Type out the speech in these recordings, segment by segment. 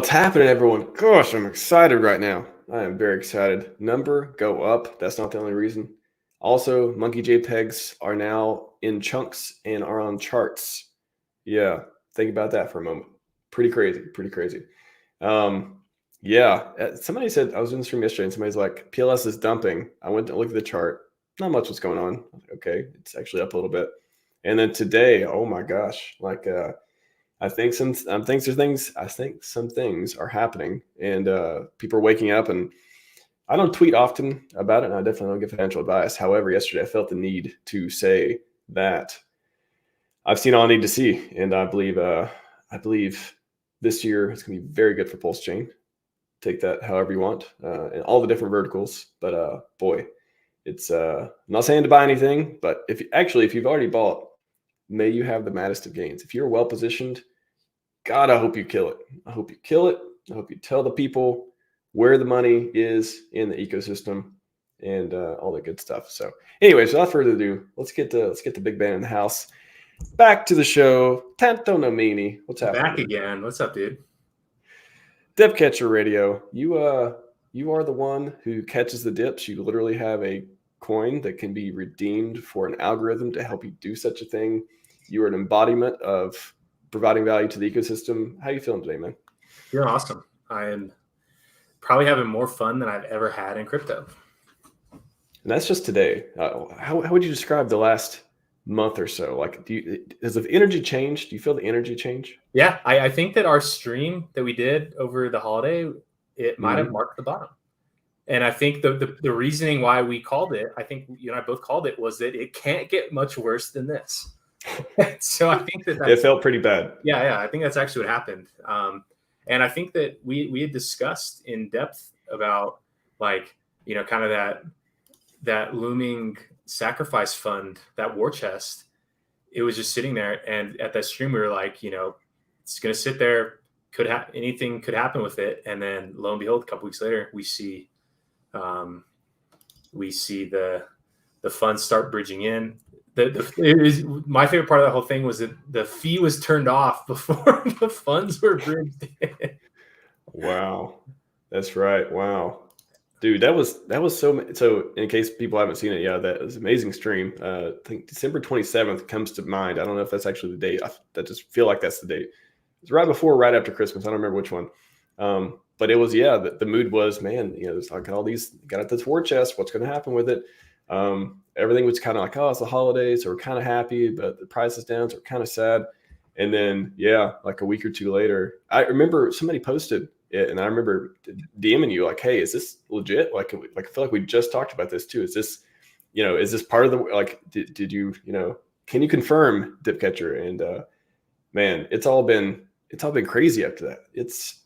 What's happening, everyone? Gosh, I'm excited right now. I am very excited. Number go up. That's not the only reason. Also, monkey JPEGs are now in chunks and are on charts. Yeah, think about that for a moment. Pretty crazy. Pretty crazy. Somebody said, I was in the stream yesterday and somebody's like, PLS is dumping. I went to look at the chart. Not much was going on. Okay, it's actually up a little bit. And then today, oh my gosh, I think some things are happening, and people are waking up. And I don't tweet often about it, and I definitely don't give financial advice. However, yesterday I felt the need to say that I've seen all I need to see, and I believe this year it's going to be very good for PulseChain. Take that however you want, and all the different verticals. But boy, it's I'm not saying to buy anything, but if you've already bought, may you have the maddest of gains. If you're well positioned, God, I hope you kill it. I hope you kill it. I hope you tell the people where the money is in the ecosystem and all the good stuff. So anyways, without further ado, let's get the big band in the house. Back to the show. Tanto Nomini. What's happening? Back again. What's up, dude? Dip Catcher Radio. You are the one who catches the dips. You literally have a coin that can be redeemed for an algorithm to help you do such a thing. You are an embodiment of providing value to the ecosystem. How are you feeling today, man? You're awesome. I am probably having more fun than I've ever had in crypto. And that's just today. How would you describe the last month or so? Like, has the energy changed? Do you feel the energy change? Yeah, I think that our stream that we did over the holiday, it might have marked the bottom. And I think the reasoning why we called it, I think you and I both called it, was that it can't get much worse than this. So I think that it felt pretty bad. Yeah. I think that's actually what happened. And I think that we had discussed in depth about kind of that looming sacrifice fund, that war chest. It was just sitting there, and at that stream we were like, it's going to sit there. Anything could happen with it. And then lo and behold, a couple weeks later, we see the funds start bridging in. My favorite part of that whole thing was that the fee was turned off before the funds were bridged in. Wow, that's right. Wow, dude, that was so. In case people haven't seen it, yeah, that was an amazing stream. I think December 27th comes to mind. I don't know if that's actually the date. I just feel like that's the date. It's right before, right after Christmas. I don't remember which one. But it was, the mood was, man, there's like all these, got at this war chest. What's going to happen with it? Everything was kind of like, oh, it's the holidays, so we're kind of happy, but the price is down, so we're kind of sad. And then, like a week or two later, I remember somebody posted it, and I remember DMing you like, hey, is this legit? Like I feel like we just talked about this too. Is this part of the, like, did you, can you confirm, Dip Catcher? And man, it's all been crazy after that. It's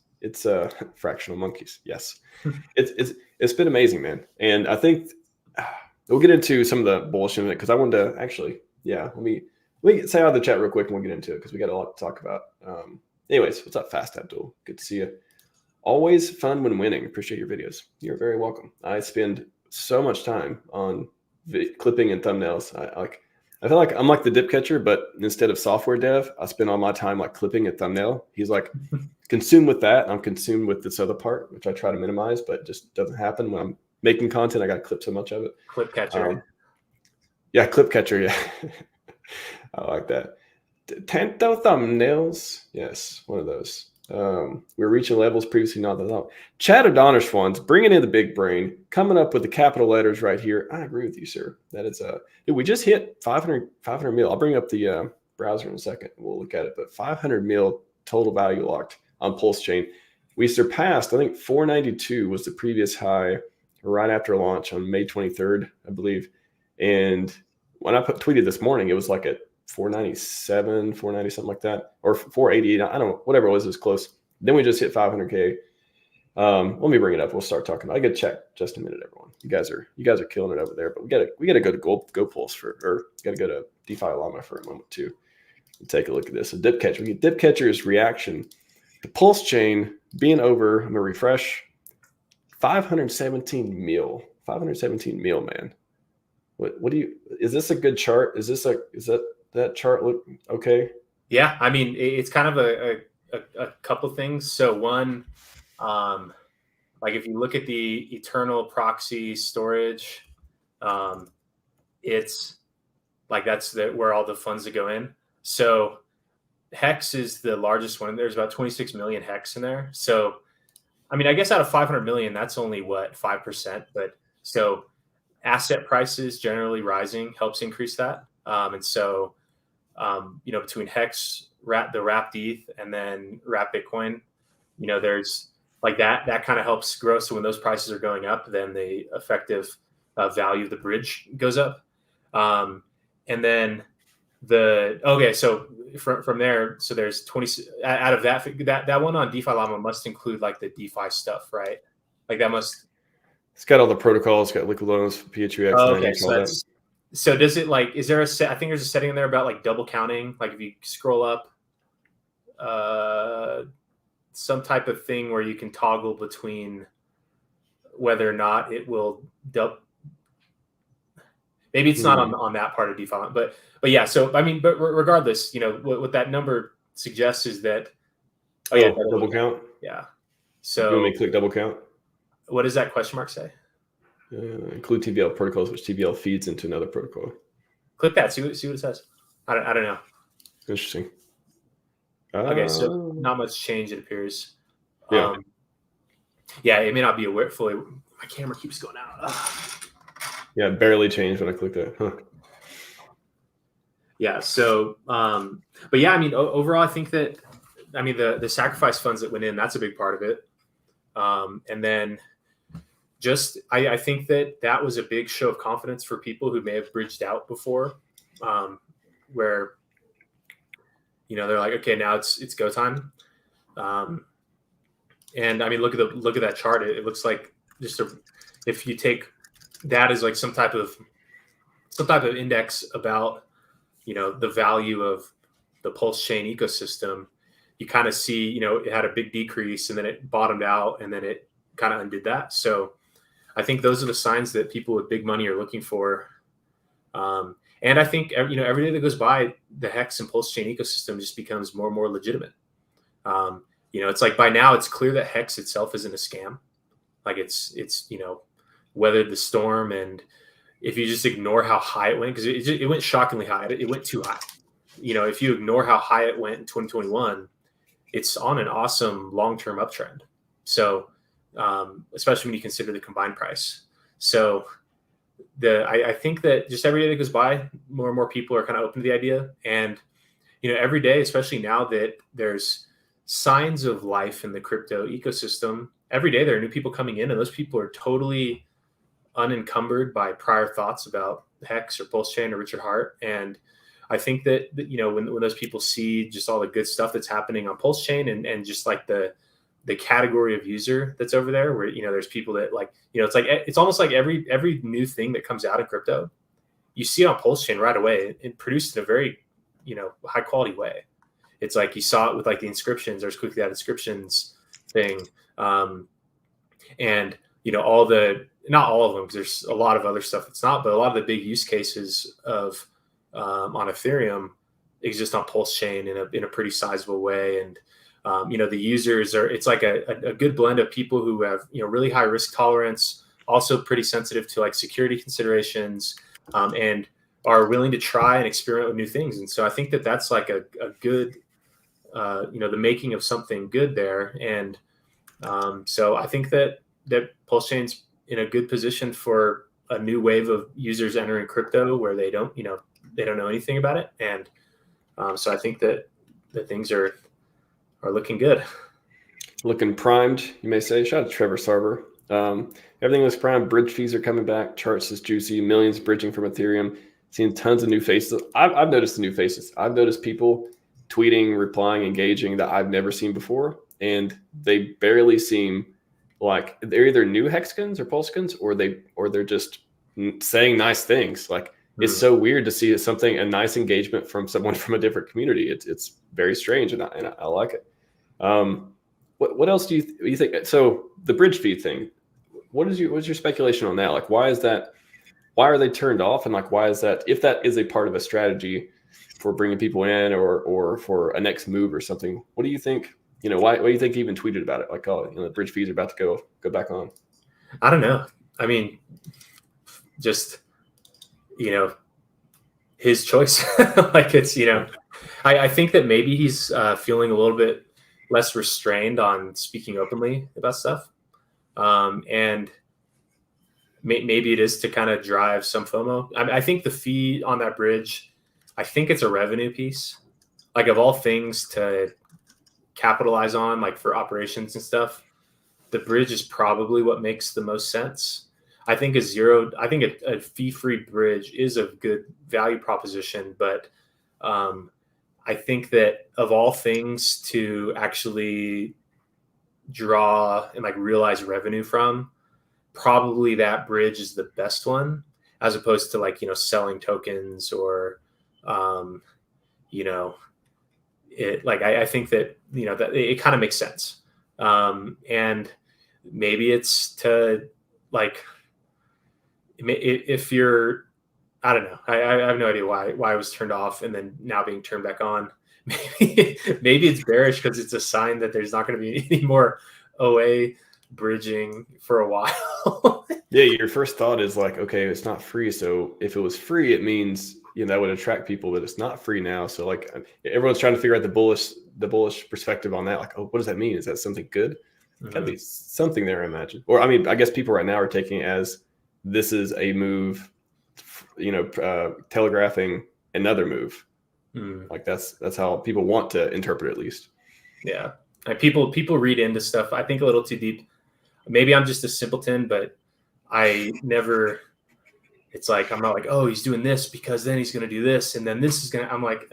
fractional monkeys. Yes. It's been amazing, man. And I think we'll get into some of the bullshit in it, because I wanted to actually, let me say out of the chat real quick and we'll get into it, because we got a lot to talk about. Anyways, what's up, Fast Abdul? Good to see you. Always fun when winning. Appreciate your videos. You're very welcome. I spend so much time on clipping and thumbnails. I feel like I'm like the Dip Catcher, but instead of software dev, I spend all my time like clipping a thumbnail. He's like consumed with that, and I'm consumed with this other part, which I try to minimize, but it just doesn't happen when I'm making content. I got to clip so much of it. Clip catcher. Clip catcher. Yeah. I like that. Tanto thumbnails. Yes, one of those. We're reaching levels previously not that long. Chad O'Donner's funds, bringing in the big brain, coming up with the capital letters right here. I agree with you, sir. That is dude, we just hit 500 mil. I'll bring up the browser in a second. We'll look at it, but 500 mil total value locked on PulseChain. We surpassed, I think 492 was the previous high right after launch on May 23rd, I believe. And when I tweeted this morning, it was like at 497, 490, something like that, or 488. I don't know, whatever it was close. Then we just hit 500K. Let me bring it up. We'll start talking. I got to check just a minute, everyone. You guys are killing it over there, but we got to go to GoPulse got to go to DeFi Llama for a moment too. And take a look at this. So Dip Catcher, we get Dip Catcher's reaction. The PulseChain being over. I'm gonna refresh. 517 mil, man. What do you? Is this a good chart? Is that chart look okay? Yeah, I mean, it's kind of a couple things. So one, like if you look at the eternal proxy storage, it's like that's where all the funds that go in. So HEX is the largest one. There's about 26 million HEX in there. So, I mean, I guess out of 500 million, that's only what, 5%. But so asset prices generally rising helps increase that. And so, between HEX, the wrapped ETH, and then wrapped Bitcoin, there's like that kind of helps grow. So when those prices are going up, then the effective value of the bridge goes up. And then so from there, so there's 20 out of that one on DeFi Llama must include like the DeFi stuff, right? Like that must. It's got all the protocols. It's got liquid loans, PHUX. Okay, so does it like? Is there I think there's a setting in there about like double counting. Like if you scroll up, some type of thing where you can toggle between whether or not it will double. Maybe it's not on that part of DeFi, but yeah. So I mean, but regardless, what that number suggests is that double count. Yeah. So you want me to click double count? What does that question mark say? Include TVL protocols, which TVL feeds into another protocol. Click that. See what it says. I don't know. Interesting. Okay, so not much change, it appears. Yeah. It may not be aware fully. My camera keeps going out. Yeah, barely changed when I clicked that. Huh. Yeah. So, but yeah, I mean, overall, I think that, I mean, the sacrifice funds that went in, that's a big part of it. And then I think that was a big show of confidence for people who may have bridged out before, where, they're like, okay, now it's go time. And I mean, look at that chart. It looks like if you take that as like some type of index about, the value of the PulseChain ecosystem, you kind of see, it had a big decrease and then it bottomed out and then it kind of undid that. So I think those are the signs that people with big money are looking for. And I think, every day that goes by, the HEX and PulseChain ecosystem just becomes more and more legitimate. It's like by now it's clear that HEX itself isn't a scam. Like it's weathered the storm. And if you just ignore how high it went, because it went shockingly high, it went too high. If you ignore how high it went in 2021, it's on an awesome long-term uptrend. So, especially when you consider the combined price. So I think that just every day that goes by, more and more people are kind of open to the idea. And, every day, especially now that there's signs of life in the crypto ecosystem, every day there are new people coming in, and those people are totally unencumbered by prior thoughts about HEX or PulseChain or Richard Hart. And I think that when those people see just all the good stuff that's happening on PulseChain and just like the category of user that's over there, where there's people that like it's almost like every new thing that comes out in crypto, you see it on PulseChain right away. It produced in a very high quality way. It's like you saw it with like the inscriptions. There's quickly that inscriptions thing, and all the, not all of them, because there's a lot of other stuff that's not, but a lot of the big use cases of on Ethereum exist on PulseChain in a pretty sizable way. And the users it's like a good blend of people who have really high risk tolerance, also pretty sensitive to like security considerations, and are willing to try and experiment with new things. And so I think that that's like a good the making of something good there. And so I think that PulseChain's in a good position for a new wave of users entering crypto where they don't know anything about it. And so I think that things are looking good. Looking primed, you may say. Shout out to Trevor Sarver. Everything looks primed. Bridge fees are coming back. Charts is juicy. Millions bridging from Ethereum. Seeing tons of new faces. I've noticed the new faces. I've noticed people tweeting, replying, engaging that I've never seen before. And they barely seem like they're either new Hexkins or Pulsekins, or they're just saying nice things. Like it's so weird to see a nice engagement from someone from a different community. It's very strange, and I like it. What else do you think? So the bridge fee thing, what's your speculation on that? Like, why is that? Why are they turned off? And like, why is that? If that is a part of a strategy for bringing people in, or for a next move or something, what do you think? why do you think he even tweeted about it? Like, oh, the bridge fees are about to go back on. I don't know. I mean, just, his choice. Like it's, I think that maybe he's feeling a little bit less restrained on speaking openly about stuff. And maybe it is to kind of drive some FOMO. I think the fee on that bridge, I think it's a revenue piece. Like of all things to capitalize on, like for operations and stuff, the bridge is probably what makes the most sense. I think a fee-free bridge is a good value proposition, but I think that of all things to actually draw and like realize revenue from, probably that bridge is the best one, as opposed to like, selling tokens or, I think that, that it kind of makes sense. And maybe it's to like, if you're, I don't know, I have no idea why it was turned off and then now being turned back on. Maybe it's bearish because it's a sign that there's not going to be any more OA bridging for a while. Yeah, your first thought is like, okay, it's not free. So if it was free, it means that would attract people, but it's not free now. So like everyone's trying to figure out the bullish perspective on that. Like, oh, what does that mean? Is that something good? Mm-hmm. Gotta be something there, I imagine. Or I guess people right now are taking it as this is a move, telegraphing another move. Like that's how people want to interpret it, at least. Yeah, like people read into stuff, I think, a little too deep. Maybe I'm just a simpleton, but I never. It's like I'm not like, oh, he's doing this because then he's going to do this, and then this is going to. I'm like,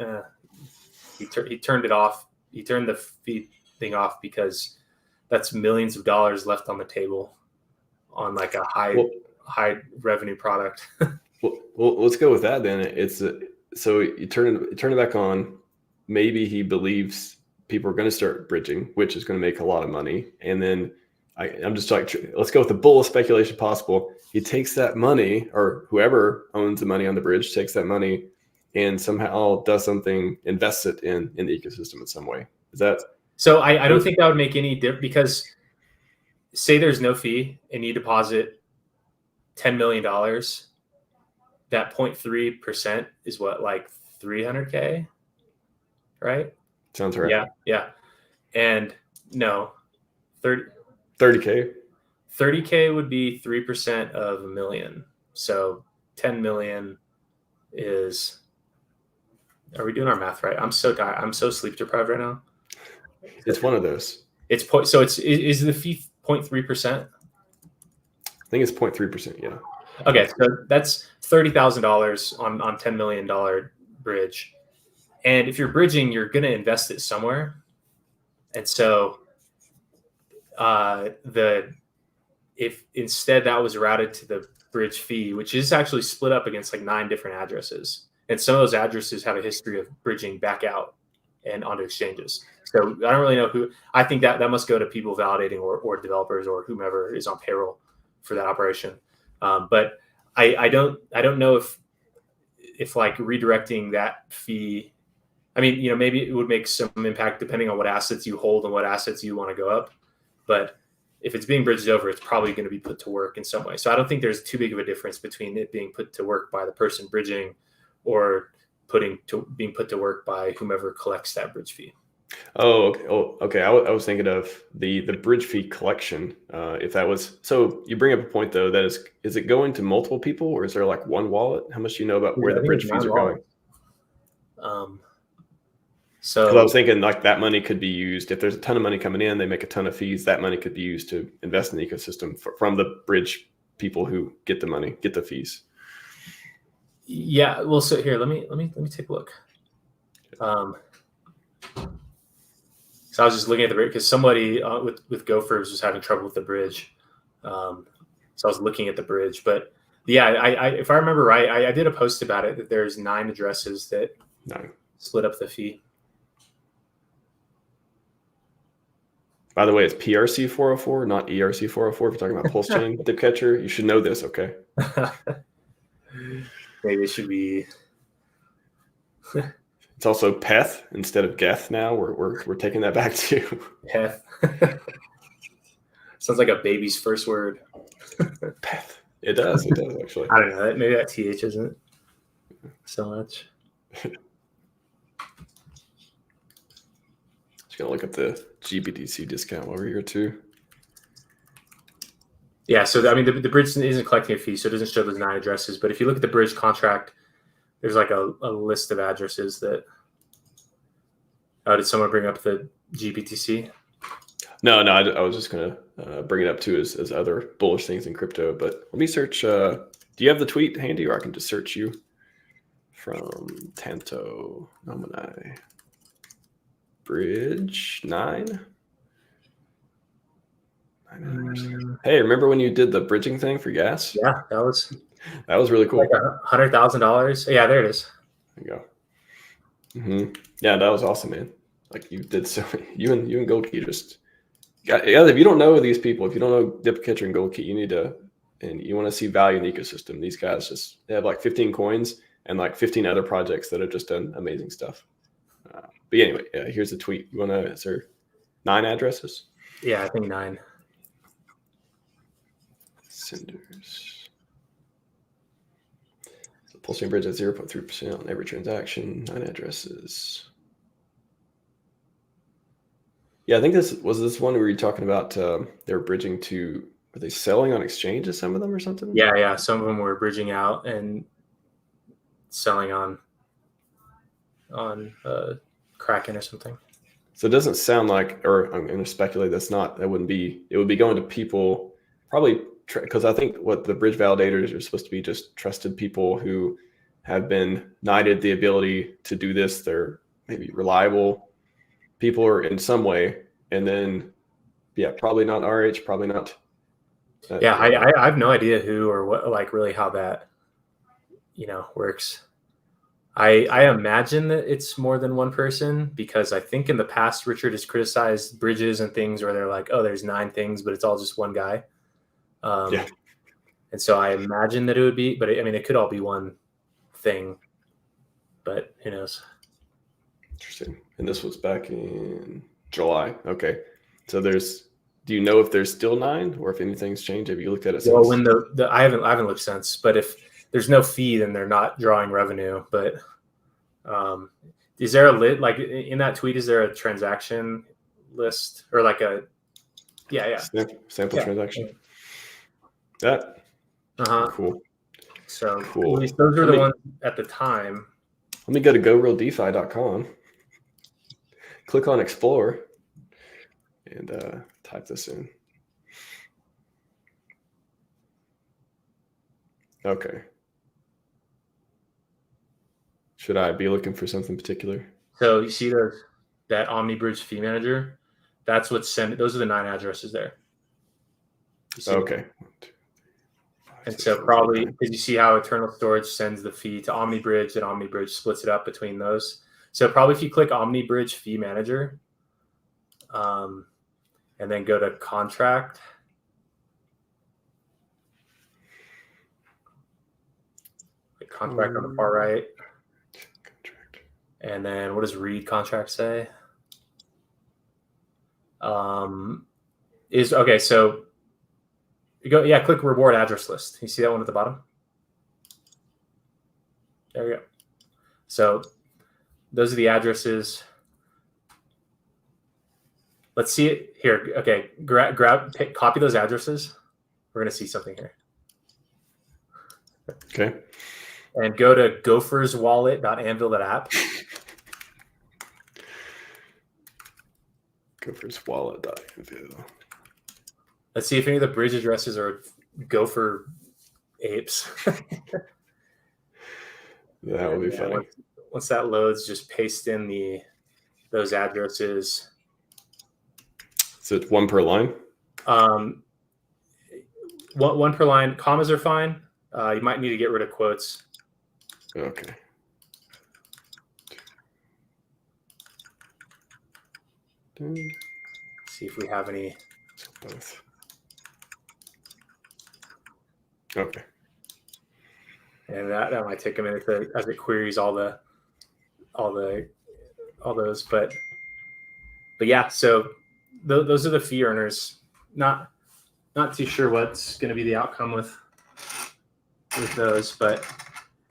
he turned it off. He turned the fee thing off because that's millions of dollars left on the table on like a high revenue product. well, let's go with that then. It's so you turn it back on. Maybe he believes people are going to start bridging, which is going to make a lot of money. And then I'm just like, let's go with the bullest speculation possible. He takes that money, or whoever owns the money on the bridge takes that money and somehow does something, invests it in the ecosystem in some way. Is that? So I don't think that would make any difference, because say there's no fee and you deposit $10 million, that 0.3% is what, like $300K, right? Sounds right. Yeah. And no, 30K. 30K would be 3% of a million. So 10 million is, are we doing our math right? I'm so tired. I'm so sleep deprived right now. It's one of those. Is the fee 0.3%? I think it's 0.3%. Yeah. Okay. So that's $30,000 on $10 million bridge. And if you're bridging, you're going to invest it somewhere. And so if instead that was routed to the bridge fee, which is actually split up against like 9 different addresses, and some of those addresses have a history of bridging back out and onto exchanges. So I don't really know who. I think that must go to people validating or developers or whomever is on payroll for that operation. But I don't know if like redirecting that fee. I mean, maybe it would make some impact depending on what assets you hold and what assets you want to go up. But if it's being bridged over, it's probably going to be put to work in some way. So I don't think there's too big of a difference between it being put to work by the person bridging or being put to work by whomever collects that bridge fee. Oh, okay. I was thinking of the bridge fee collection. If that was, so you bring up a point though, that is it going to multiple people, or is there like one wallet? How much do you know about where the bridge fees are going? So I was thinking like that money could be used, if there's a ton of money coming in, they make a ton of fees, that money could be used to invest in the ecosystem from the bridge people who get the money, get the fees. Yeah. Well, so here, let me take a look. So I was just looking at the bridge because somebody with Gophers was having trouble with the bridge. So I was looking at the bridge, but yeah, I if I remember right, I did a post about it, that there's 9 addresses that split up the fee. By the way, it's PRC404, not ERC404. If you're talking about PulseChain dip catcher, you should know this, okay? Maybe it should be. It's also Peth instead of Geth now. We're taking that back too. Peth. Sounds like a baby's first word. Peth. It does actually. I don't know. Maybe that TH isn't so much. Just gonna look at the GBTC discount over here too. Yeah, so I mean, the bridge isn't collecting a fee, so it doesn't show those 9 addresses. But if you look at the bridge contract, there's like a list of addresses that. Oh, did someone bring up the GBTC? No, I was just gonna bring it up too as other bullish things in crypto. But let me search. Do you have the tweet handy, or I can just search you from Tanto Nomini Bridge 9? Hey, remember when you did the bridging thing for gas? Yeah, that was really cool. like $100,000. Yeah, there it is. There you go. Mm-hmm. Yeah, that was awesome, man. Like you did so. You and Goldkey just. Yeah, if you don't know these people, if you don't know Dipcatcher and Goldkey, you need to, and you want to see value in the ecosystem. These guys they have like 15 coins and like 15 other projects that have just done amazing stuff. But anyway, yeah, here's the tweet. You want to? Is there 9 addresses? Yeah, I think 9. Cinders. So PulseChain bridge at 0.3% on every transaction. 9 addresses. Yeah, I think this one where you're talking about they were bridging to. Were they selling on exchanges? Some of them or something? Yeah. Some of them were bridging out and selling on Kraken or something. So it doesn't sound like, or I'm going to speculate that wouldn't be. It would be going to people probably because I think what the bridge validators are supposed to be just trusted people who have been knighted the ability to do this. They're maybe reliable people or in some way, and then probably not RH, probably not. I have no idea who or what, like really how that works. I imagine that it's more than one person because I think in the past Richard has criticized bridges and things where they're like, oh, there's 9 things, but it's all just one guy. And so I imagine that it would be, but it could all be one thing, but who knows? Interesting. And this was back in July. Okay. So do you know if there's still 9 or if anything's changed? Have you looked at it since? Well, when I haven't looked since, but if there's no fee, then they're not drawing revenue. But is there a like in that tweet? Is there a transaction list or like a sample transaction? That cool. So cool. At least those are the ones at the time. Let me go to gorealdefi.com. Click on Explore and type this in. Okay. Should I be looking for something particular? So you see that OmniBridge fee manager? That's what's sent. Those are the 9 addresses there. Okay. And so probably because you see how Eternal Storage sends the fee to OmniBridge and OmniBridge splits it up between those. So probably if you click OmniBridge fee manager, and then go to contract. The contract on the far right. Contract. And then what does read contract say? So you go, click reward address list. You see that one at the bottom? There we go. So those are the addresses. Let's see it here. Okay, copy those addresses. We're going to see something here. Okay. And go to goferswallet.anvil.app. Goferswallet.anvil. Let's see if any of the bridge addresses are Gopher apes. That would be funny. Once that loads, just paste in those addresses. So it's 1 per line? One per line. Commas are fine. You might need to get rid of quotes. Okay. See if we have any. Both. Okay. And that might take a minute as it queries all the all those, but yeah. So those are the fee earners. Not too sure what's going to be the outcome with those, but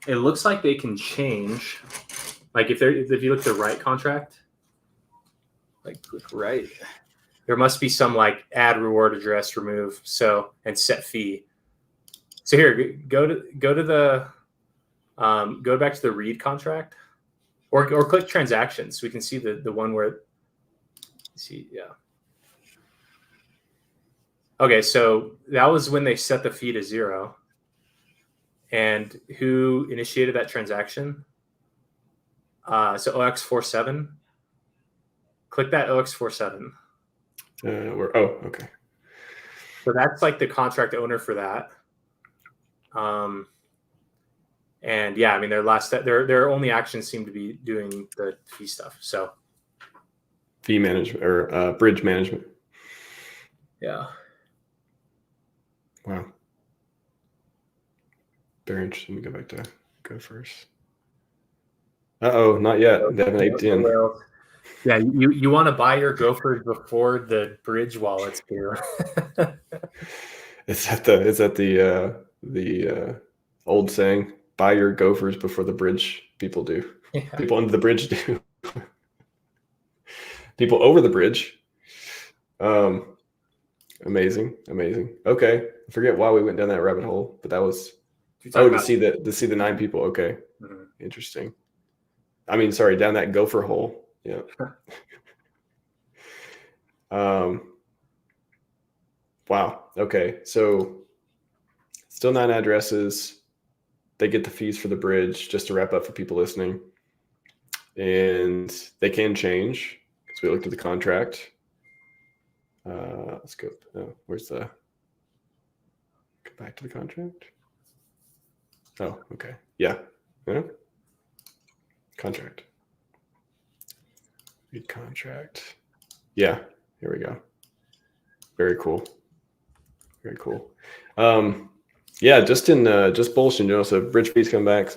it looks like they can change. Like if you look at the right contract, like click right, there must be some like add reward address, remove, and set fee. So here, go back to the read contract, or click transactions. So we can see the one where, yeah. Okay, so that was when they set the fee to 0. And who initiated that transaction? So OX47. Click that OX47. Okay. So that's like the contract owner for that. And yeah, I mean, their only actions seem to be doing the fee stuff. So fee management or bridge management. Yeah. Wow. Very interesting. Let me go back to Gophers. Not yet. They haven't aped in. Well, yeah, you want to buy your Gophers before the bridge wallets do. Is that the old saying? Buy your Gophers before the bridge people do. Yeah. People under the bridge do. People over the bridge. Amazing. Okay, I forget why we went down that rabbit hole, but that was to see the 9 people. Okay, Interesting. I mean, sorry, down that Gopher hole. Yeah. Wow. Okay, so still 9 addresses. They get the fees for the bridge. Just to wrap up for people listening, and they can change because we looked at the contract. Let's go. Where's the? Go back to the contract. Oh, okay. Yeah. Contract. Read contract. Yeah. Here we go. Very cool. Yeah. Just bullish in general. So bridge fees come back.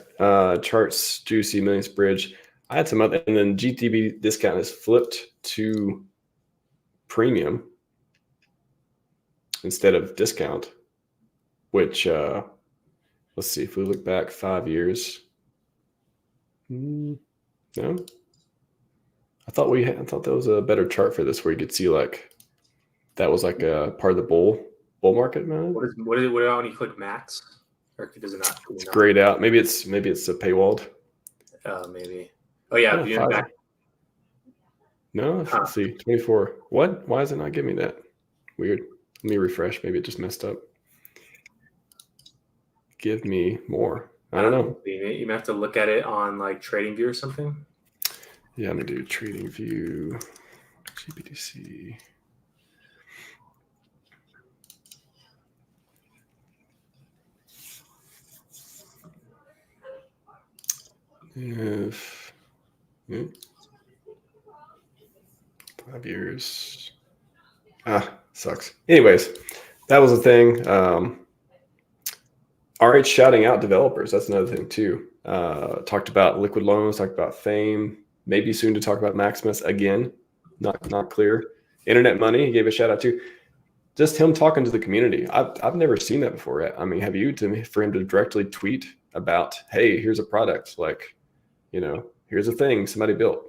Charts juicy millions bridge. I had some other, and then GTB discount is flipped to premium instead of discount, which let's see if we look back 5 years. No, I thought that was a better chart for this, where you could see like that was like a part of the bull market, man. What when you click max, or does it not? It's grayed out. Maybe it's a paywalled. Maybe. Oh yeah, back. No, let's see. 24. What? Why is it not giving me that? Weird. Let me refresh. Maybe it just messed up. Give me more. I don't know. You may have to look at it on like TradingView or something. Yeah, I'm gonna do TradingView, GBTC. If 5 years. Sucks. Anyways, that was a thing. RH shouting out developers. That's another thing too. Talked about liquid loans, talked about fame, maybe soon to talk about Maximus again. Not clear. Internet money, he gave a shout out to. Just him talking to the community. I've never seen that before yet. I mean, have you, for him to directly tweet about, hey, here's a product, like, here's a thing somebody built.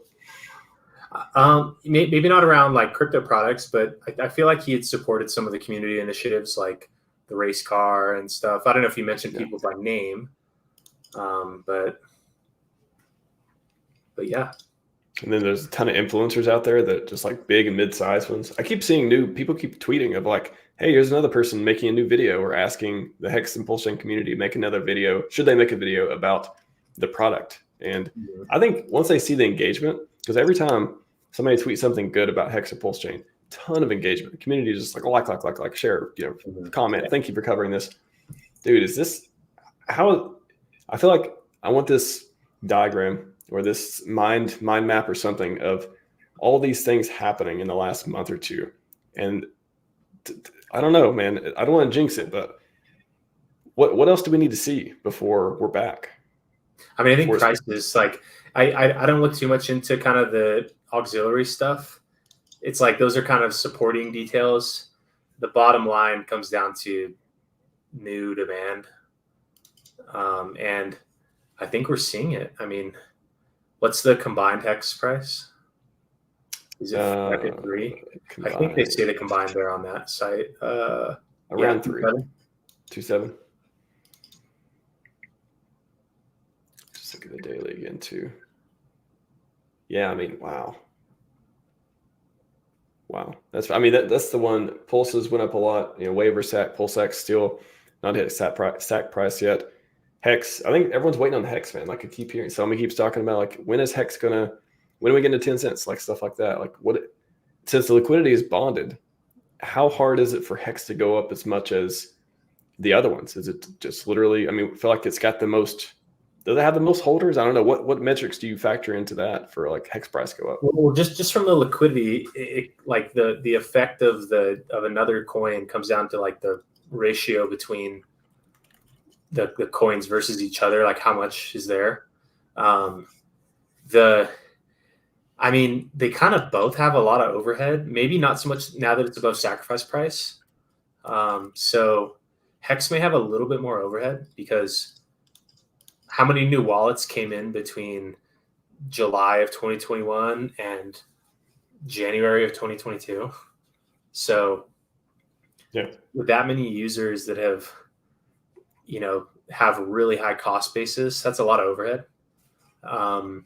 Maybe not around like crypto products, but I feel like he had supported some of the community initiatives like the race car and stuff. I don't know if you mentioned people by name, but yeah. And then there's a ton of influencers out there that just like big and mid-sized ones. I keep seeing people keep tweeting of like, hey, here's another person making a new video, or asking the HEX and PulseChain community make another video. Should they make a video about the product? And I think once they see the engagement, because every time somebody tweets something good about HEX or PulseChain, ton of engagement. The community is just like like, share, comment. Thank you for covering this. Dude, is this how I feel like I want this diagram or this mind map or something of all these things happening in the last month or two. And I don't know, man, I don't want to jinx it, but what else do we need to see before we're back? I mean, I think prices, like, I don't look too much into kind of the auxiliary stuff. It's like those are kind of supporting details. The bottom line comes down to new demand. And I think we're seeing it. I mean, what's the combined HEX price? Is it bracket 3? I think they say the combined there on that site. Around 3. 2.7. Just look at the daily again too. Yeah, I mean, wow. That's, I mean, that's the one. Pulses went up a lot. You know, waiver sack, PulseX still not hit sack price yet. HEX, I think everyone's waiting on the HEX, man. Like I keep hearing, somebody keeps talking about like, when is HEX when are we getting to 10 cents? Like stuff like that. Like since the liquidity is bonded, how hard is it for HEX to go up as much as the other ones? Is it just literally, I mean, I feel like it's got the most, does it have the most holders? I don't know. What metrics do you factor into that for like HEX price go up? Well, just from the liquidity, like the effect of another coin comes down to like the ratio between the coins versus each other, like how much is there. I mean, they kind of both have a lot of overhead, maybe not so much now that it's above sacrifice price. So HEX may have a little bit more overhead because how many new wallets came in between July of 2021 and January of 2022? So yeah, with that many users that have, have a really high cost basis, that's a lot of overhead. And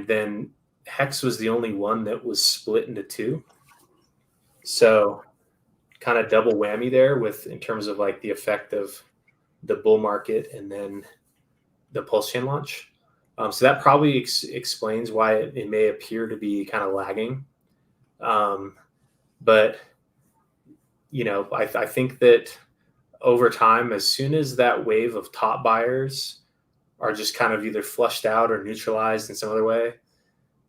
then HEX was the only one that was split into 2. So kind of double whammy there in terms of like the effect of the bull market and then the PulseChain launch. So that probably explains why it may appear to be kind of lagging. But, I think that over time, as soon as that wave of top buyers are just kind of either flushed out or neutralized in some other way,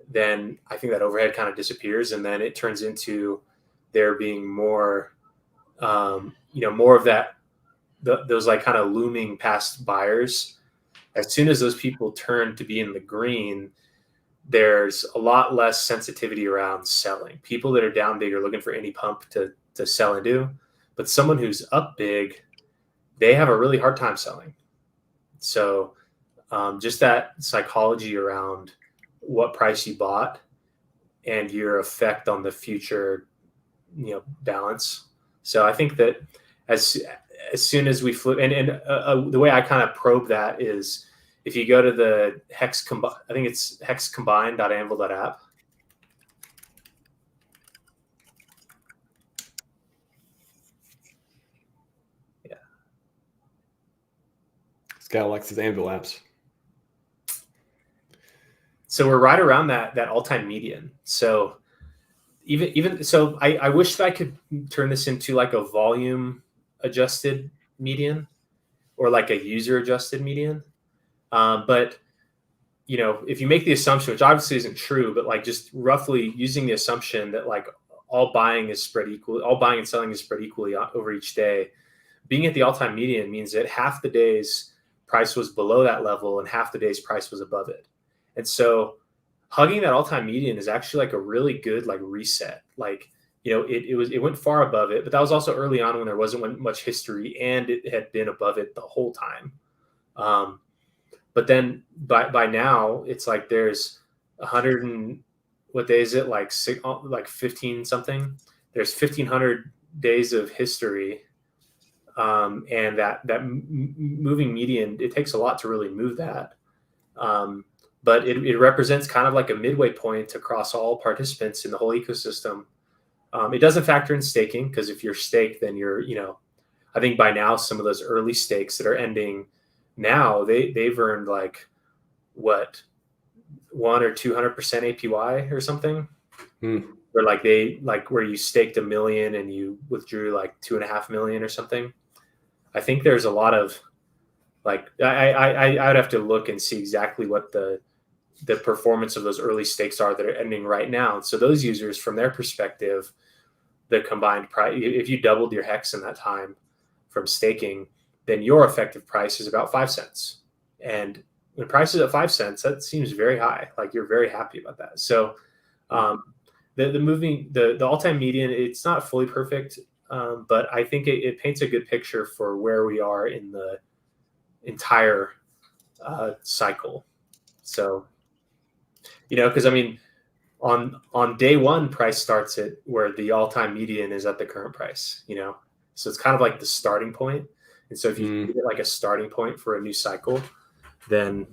then I think that overhead kind of disappears. And then it turns into there being more, more of that, those like kind of looming past buyers. As soon as those people turn to be in the green, there's a lot less sensitivity around selling. People that are down big are looking for any pump to sell into, but someone who's up big, they have a really hard time selling. So just that psychology around what price you bought and your effect on the future, balance. So I think that as soon as we flip, and the way I kind of probe that is, if you go to the HEX, I think it's hexcombined.anvil.app. Yeah. This guy likes his Anvil apps. So we're right around that all-time median. So even so, I wish that I could turn this into like a volume adjusted median or like a user adjusted median. But if you make the assumption, which obviously isn't true, but like just roughly using the assumption that like all buying and selling is spread equally over each day, being at the all-time median means that half the day's price was below that level and half the day's price was above it. And so hugging that all-time median is actually like a really good like reset. Like, it went far above it, but that was also early on when there wasn't much history and it had been above it the whole time. But then by now it's like there's 100 and what day is it? Like 15 something. There's 1,500 days of history. And that moving median, it takes a lot to really move that. But it represents kind of like a midway point across all participants in the whole ecosystem. It doesn't factor in staking, because if you're staked, then you're, I think by now some of those early stakes that are ending now, they've earned like what, 100 or 200% APY or something. Where where you staked $1 million and you withdrew like 2.5 million or something. I think there's a lot of like, I would have to look and see exactly what the performance of those early stakes are that are ending right now. So those users, from their perspective, the combined price, if you doubled your HEX in that time from staking, then your effective price is about 5 cents. And when price is at 5 cents, that seems very high. Like you're very happy about that. So the all-time median, it's not fully perfect, but I think it paints a good picture for where we are in the entire cycle. So, because I mean, on day one, price starts at where the all-time median is at the current price. So it's kind of like the starting point. And so if you get like a starting point for a new cycle, then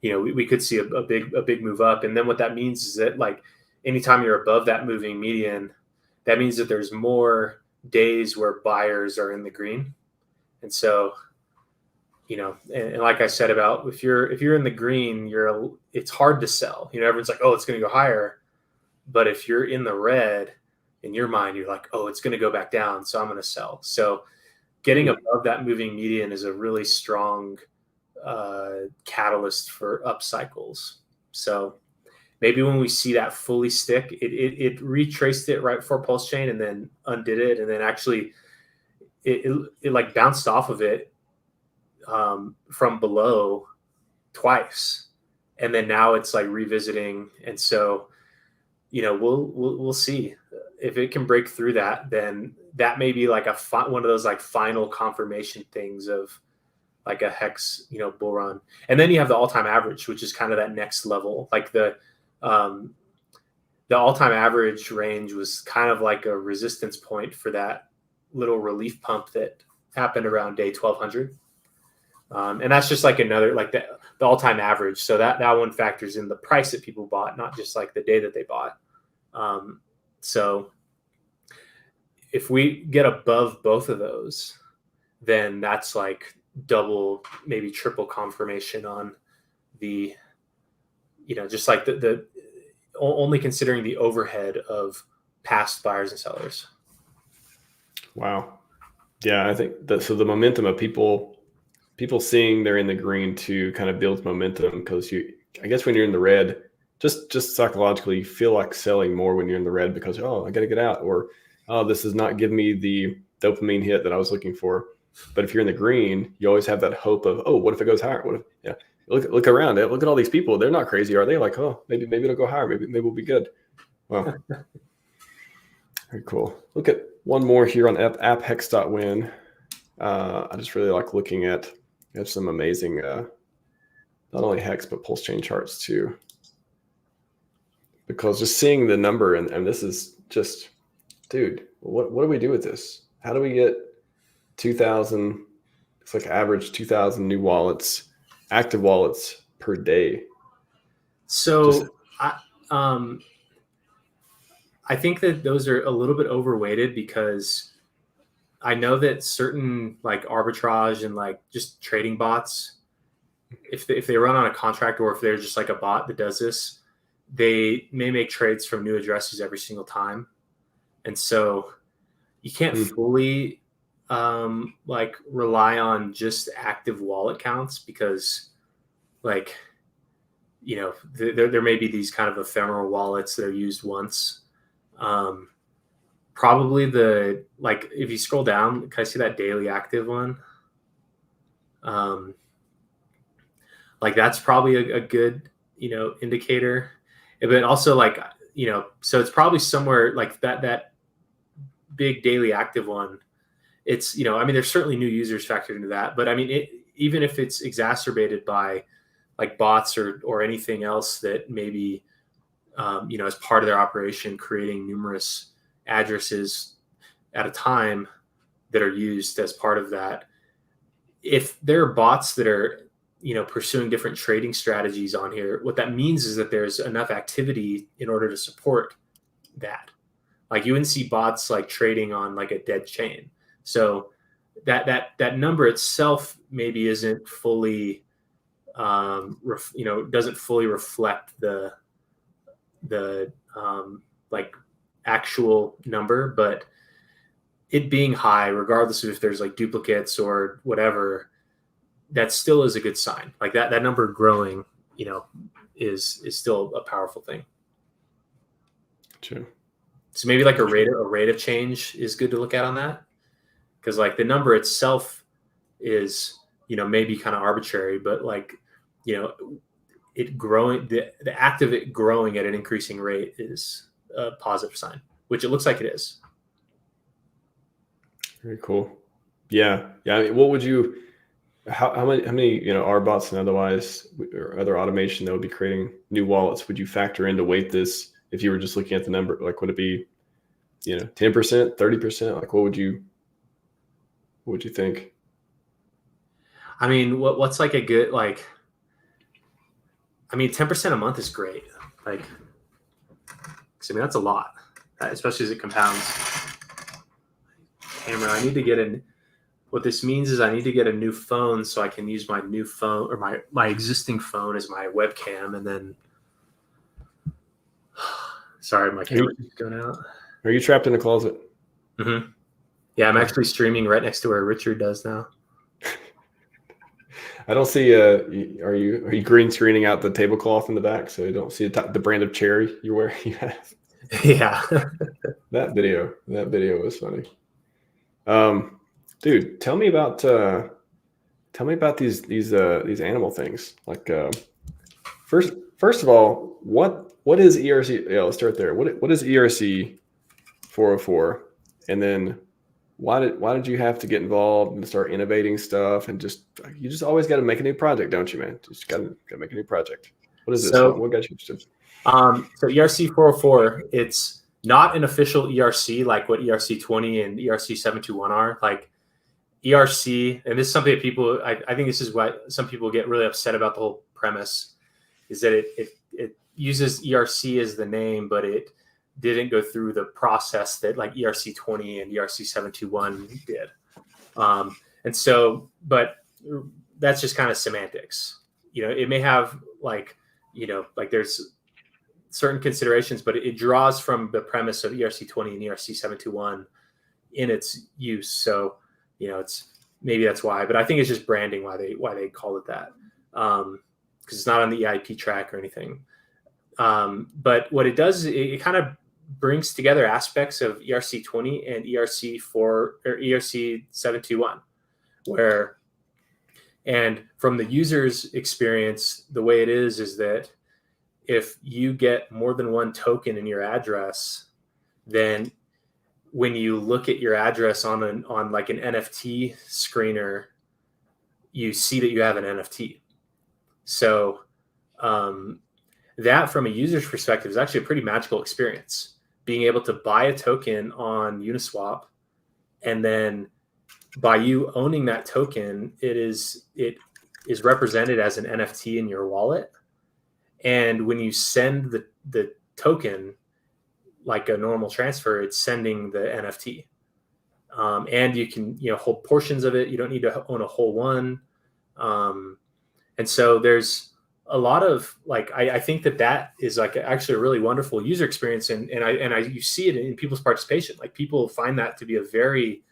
we could see a big move up. And then what that means is that like anytime you're above that moving median, that means that there's more days where buyers are in the green. And so, and like I said about if you're in the green, it's hard to sell. Everyone's like, oh, it's going to go higher. But if you're in the red, in your mind, you're like, oh, it's going to go back down, so I'm going to sell. So getting above that moving median is a really strong catalyst for up cycles. So maybe when we see that fully stick, it retraced it right before PulseChain and then undid it, and then actually it like bounced off of it from below twice, and then now it's like revisiting. And so we'll see if it can break through that. Then that may be like one of those like final confirmation things of like a HEX bull run. And then you have the all-time average, which is kind of that next level. Like the all-time average range was kind of like a resistance point for that little relief pump that happened around day 1200. And that's just like another, like the all-time average. So that one factors in the price that people bought, not just like the day that they bought. So if we get above both of those, then that's like double, maybe triple confirmation on the, just like the only considering the overhead of past buyers and sellers. Wow. Yeah, I think so the momentum of people seeing they're in the green to kind of builds momentum, because I guess when you're in the red, just psychologically, you feel like selling more when you're in the red because, oh, I got to get out, or, oh, this is not giving me the dopamine hit that I was looking for. But if you're in the green, you always have that hope of, oh, what if it goes higher? What if, yeah, look around it. Look at all these people. They're not crazy, are they? Like, oh, maybe it'll go higher. Maybe we'll be good. Wow. Very cool. Look at one more here on apphex.win. I just really like looking at, you have some amazing, not only HEX, but PulseChain charts too. Because just seeing the number, and this is just, dude, what do we do with this? How do we get 2,000, it's like average 2,000 new wallets, active wallets per day? So I think that those are a little bit overweighted, because I know that certain like arbitrage and like just trading bots, if they run on a contract, or if they're just like a bot that does this, they may make trades from new addresses every single time. And so you can't fully like rely on just active wallet counts, because like, there may be these kind of ephemeral wallets that are used once. Probably like if you scroll down, can I see that daily active one? Like that's probably a good, indicator. But also like, so it's probably somewhere like that big daily active one. It's, I mean, there's certainly new users factored into that, but I mean, even if it's exacerbated by like bots or anything else that maybe, as part of their operation, creating numerous addresses at a time that are used as part of that. If there are bots that are, pursuing different trading strategies on here, what that means is that there's enough activity in order to support that. Like you wouldn't see bots like trading on like a dead chain. So that number itself maybe isn't fully, doesn't fully reflect the like actual number, but it being high, regardless of if there's like duplicates or whatever, that still is a good sign. Like that number growing, is still a powerful thing. True. So maybe like a rate of change is good to look at on that, because like the number itself is, maybe kind of arbitrary, but like it growing, the act of it growing at an increasing rate is a positive sign, which it looks like it is. Very cool. Yeah. I mean, what would you? How many R bots and otherwise or other automation that would be creating new wallets would you factor in to weight this if you were just looking at the number? Like, would it be 10%, 30%? Like, what would you think? I mean, what's like a good, like, I mean, 10% a month is great. Like, 'cause, I mean, that's a lot, especially as it compounds. Camera, I need to get what this means is I need to get a new phone so I can use my new phone or my existing phone as my webcam. And then, sorry, my camera keeps going out. Are you trapped in a closet? Mm-hmm. Yeah, I'm actually streaming right next to where Richard does now. I don't see. Are you green screening out the tablecloth in the back so you don't see the brand of cherry you're wearing? Yeah. That video was funny. Dude, tell me about these animal things. Like, first of all, what is ERC? Yeah, let's start there. What is ERC404? And then why did you have to get involved and start innovating stuff? And you just always got to make a new project, don't you, man? Just got to make a new project. What is this? What got you interested? So ERC404, it's not an official ERC like what ERC20 and ERC721 are. Like, ERC, and this is something that people, I think this is why some people get really upset about the whole premise, is that it uses ERC as the name, but it didn't go through the process that like ERC20 and ERC721 did. And so, but that's just kind of semantics. It may have like there's certain considerations, but it draws from the premise of ERC20 and ERC721 in its use. So, maybe that's why, but I think it's just branding why they call it that. Because it's not on the EIP track or anything. But what it does is it kind of brings together aspects of ERC20 and ERC4 or ERC721, and from the user's experience, the way it is that if you get more than one token in your address, then when you look at your address on like an NFT screener, you see that you have an NFT. So that from a user's perspective is actually a pretty magical experience. Being able to buy a token on Uniswap, and then by you owning that token, it is represented as an NFT in your wallet. And when you send the token, like a normal transfer, it's sending the NFT. And you can, hold portions of it. You don't need to own a whole one. And so there's a lot of I think that is like actually a really wonderful user experience. And you see it in people's participation. Like, people find that to be a very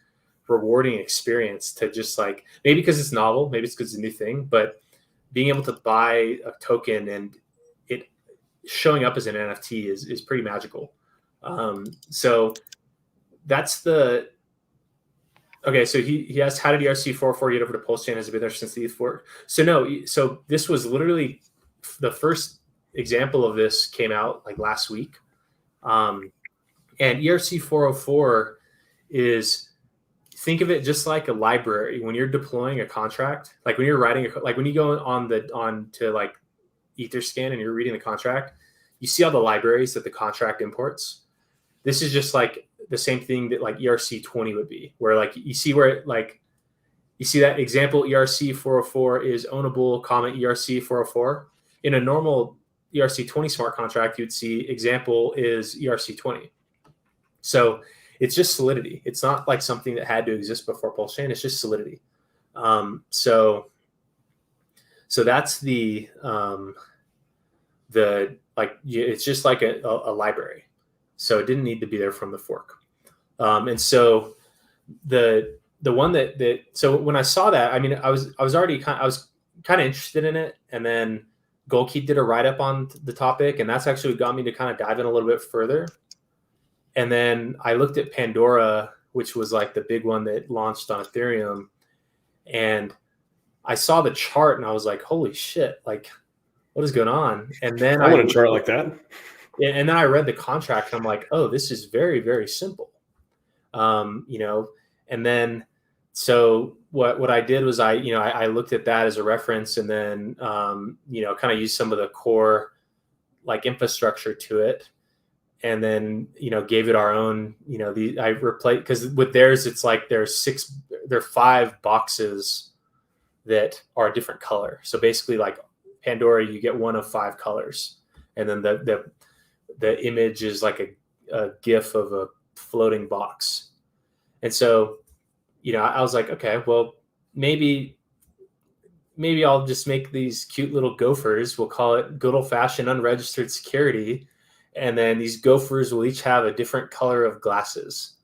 rewarding experience to just maybe because it's novel, maybe it's because it's a new thing, but being able to buy a token and it showing up as an NFT is pretty magical. So that's okay. So he asked, how did ERC404 get over to PulseChain? Has it been there since the ETH fork? So this was literally the first example of this came out like last week. And ERC404 is, think of it just like a library. When you're deploying a contract, like when you're writing, when you go on to like Etherscan and you're reading the contract, you see all the libraries that the contract imports. This is just like the same thing that like ERC20 would be, where you see you see that example ERC404 is ownable, ERC404. In a normal ERC20 smart contract, you'd see example is ERC20. So it's just solidity. It's not like something that had to exist before PulseChain. It's just solidity. So that's it's just like a library. So it didn't need to be there from the fork. And so the one so when I saw that, I mean, I was kind of interested in it. And then Golkeep did a write-up on the topic, and that's actually what got me to kind of dive in a little bit further. And then I looked at Pandora, which was like the big one that launched on Ethereum. And I saw the chart and I was like, holy shit, like what is going on? And then I want a chart like that. And then I read the contract and I'm like, oh, this is very, very simple. You know, and then so what I did was I looked at that as a reference, and then you know, kind of used some of the core like infrastructure to it, and then you know, gave it our own, you know, I replaced, because with theirs it's like there are 5 boxes that are a different color. So basically, like Pandora, you get one of 5 colors, and then the image is like a GIF of a floating box. And so, you know, I was like, okay, well, maybe I'll just make these cute little gophers. We'll call it good old fashioned unregistered security. And then these gophers will each have a different color of glasses.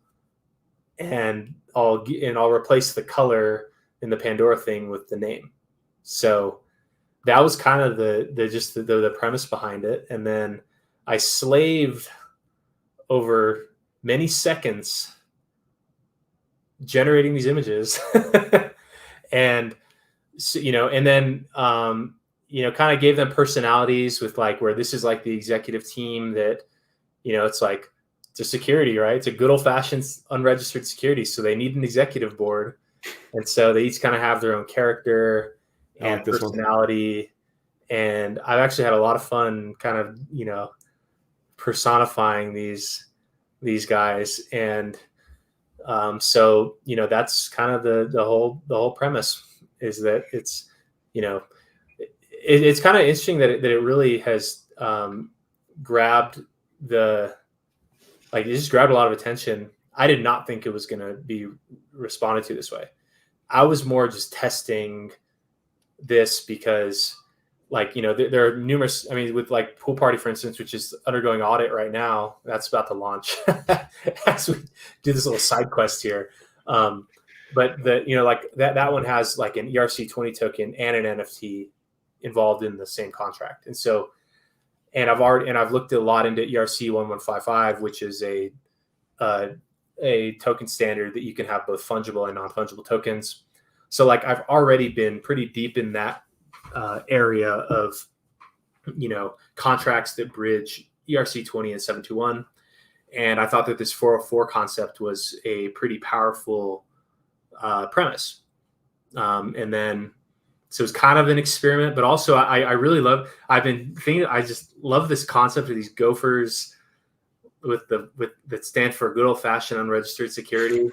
And I'll replace the color in the Pandora thing with the name. So that was kind of the premise behind it. And then I slaved over many seconds generating these images. And so, you know, and then you know, kind of gave them personalities with like, where this is like the executive team that, you know, it's like, it's a security, right? It's a good old fashioned unregistered security. So they need an executive board. And so they each kind of have their own character and personality. And I've actually had a lot of fun kind of, you know, personifying these guys. And so, you know, that's kind of the whole premise, is that it's, you know, it's kind of interesting that it really has grabbed it just grabbed a lot of attention. I did not think it was going to be responded to this way. I was more just testing this because, like, you know, there are numerous, I mean, with like Pool Party, for instance, which is undergoing audit right now, that's about to launch as we do this little side quest here. But you know, like that one has like an ERC20 token and an NFT involved in the same contract. And so, and I've looked a lot into ERC1155, which is a token standard that you can have both fungible and non-fungible tokens. So like I've already been pretty deep in that area of, you know, contracts that bridge ERC20 and 721. And I thought that this 404 concept was a pretty powerful premise. And then, so it's kind of an experiment, but also I really I just love this concept of these gophers that stand for good old fashioned unregistered security.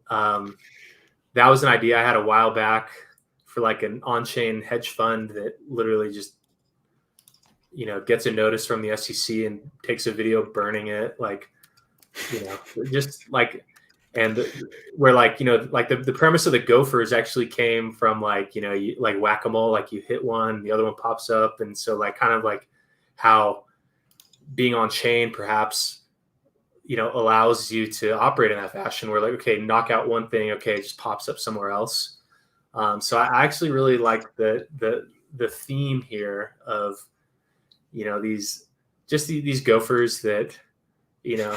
That was an idea I had a while back for like an on-chain hedge fund that literally just, you know, gets a notice from the SEC and takes a video burning it, like, you know, just like, and where like, you know, like the premise of the Gophers actually came from like, you know, like whack-a-mole, like you hit one, the other one pops up. And so like kind of like how being on chain perhaps, you know, allows you to operate in that fashion where like, okay, knock out one thing, okay, it just pops up somewhere else. So I actually really like the theme here of, you know, these gophers that, you know,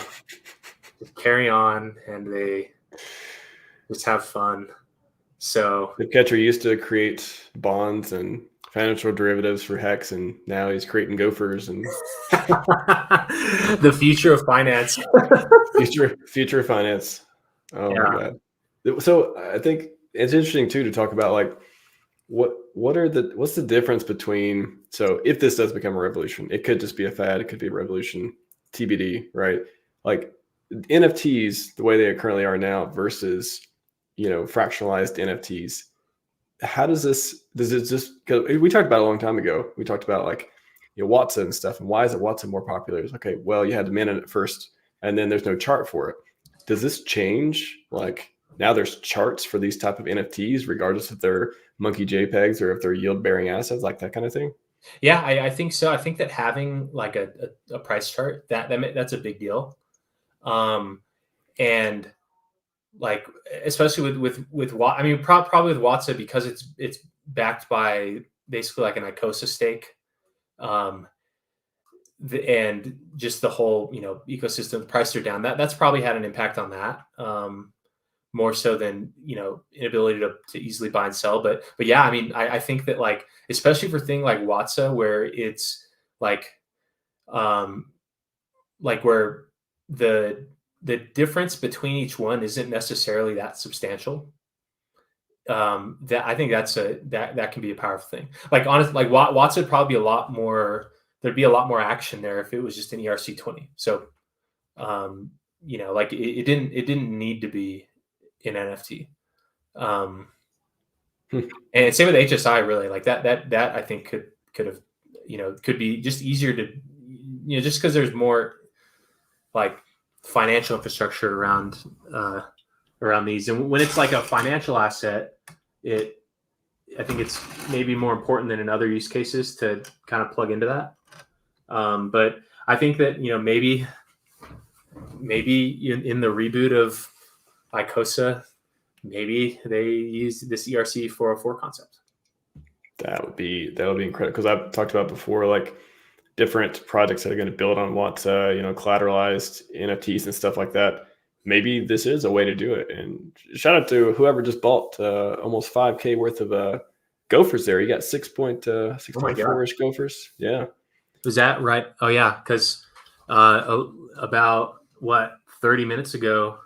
carry on and they just have fun. So the catcher used to create bonds and financial derivatives for HEX, and now he's creating gophers and the future of finance. future of finance. Oh yeah. My God. So I think it's interesting too to talk about like what's the difference between, so if this does become a revolution, it could just be a fad, it could be a revolution, TBD, right? Like NFTs, the way they currently are now versus, you know, fractionalized NFTs. How does it just, because we talked about it a long time ago, we talked about like, you know, Watson and stuff, and why is it Watson more popular? It's okay, well, you had to mint it first, and then there's no chart for it. Does this change? Like now there's charts for these type of NFTs, regardless if they're monkey JPEGs or if they're yield bearing assets, like that kind of thing. Yeah, I think so. I think that having like a price chart, that's a big deal. And like, especially with I mean, probably with Watson, because it's backed by basically like an ICOSA stake. And just the whole, you know, ecosystem, the prices are down. That's probably had an impact on that more so than, inability to easily buy and sell. But yeah, I mean, I think that like, especially for thing like Watsa, where it's like where the difference between each one isn't necessarily that substantial. That I think that can be a powerful thing. Like honestly, like Watson would probably be a lot more. There'd be a lot more action there if it was just an ERC20. So, like it didn't need to be an NFT. And same with HSI, really. Like that I think could have, could be just easier to, just because there's more like financial infrastructure around these. And when it's like a financial asset, I think it's maybe more important than in other use cases to kind of plug into that. But I think that, maybe in the reboot of Icosa, maybe they use this ERC404 concept. That would be incredible, because I've talked about before, like different projects that are going to build on what's collateralized NFTs and stuff like that. Maybe this is a way to do it. And shout out to whoever just bought almost 5K worth of Gophers there. You got 6.4-ish Gophers. Yeah. Was that right? Oh yeah, because about 30 minutes ago,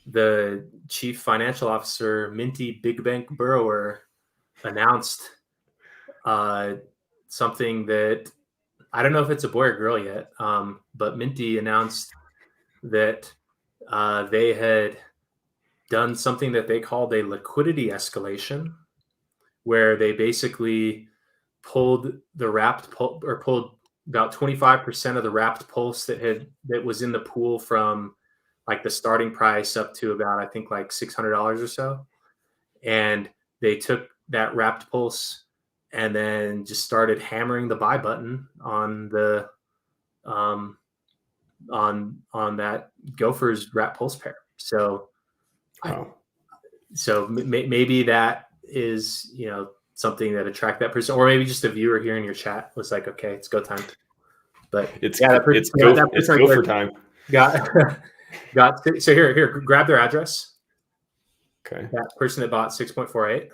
the chief financial officer, Minty Big Bank Burrower, announced something that I don't know if it's a boy or girl yet, but Minty announced that they had done something that they called a liquidity escalation, where they basically pulled about 25% of the wrapped pulse that was in the pool from like the starting price up to about, I think, like $600 or so. And they took that wrapped pulse and then just started hammering the buy button on the on that Gophers wrap pulse pair. So, wow. Maybe that is, something that attract that person, or maybe just a viewer here in your chat was like, okay, it's go time. But it's Gopher time. Got so here, grab their address. Okay. That person that bought 6.48.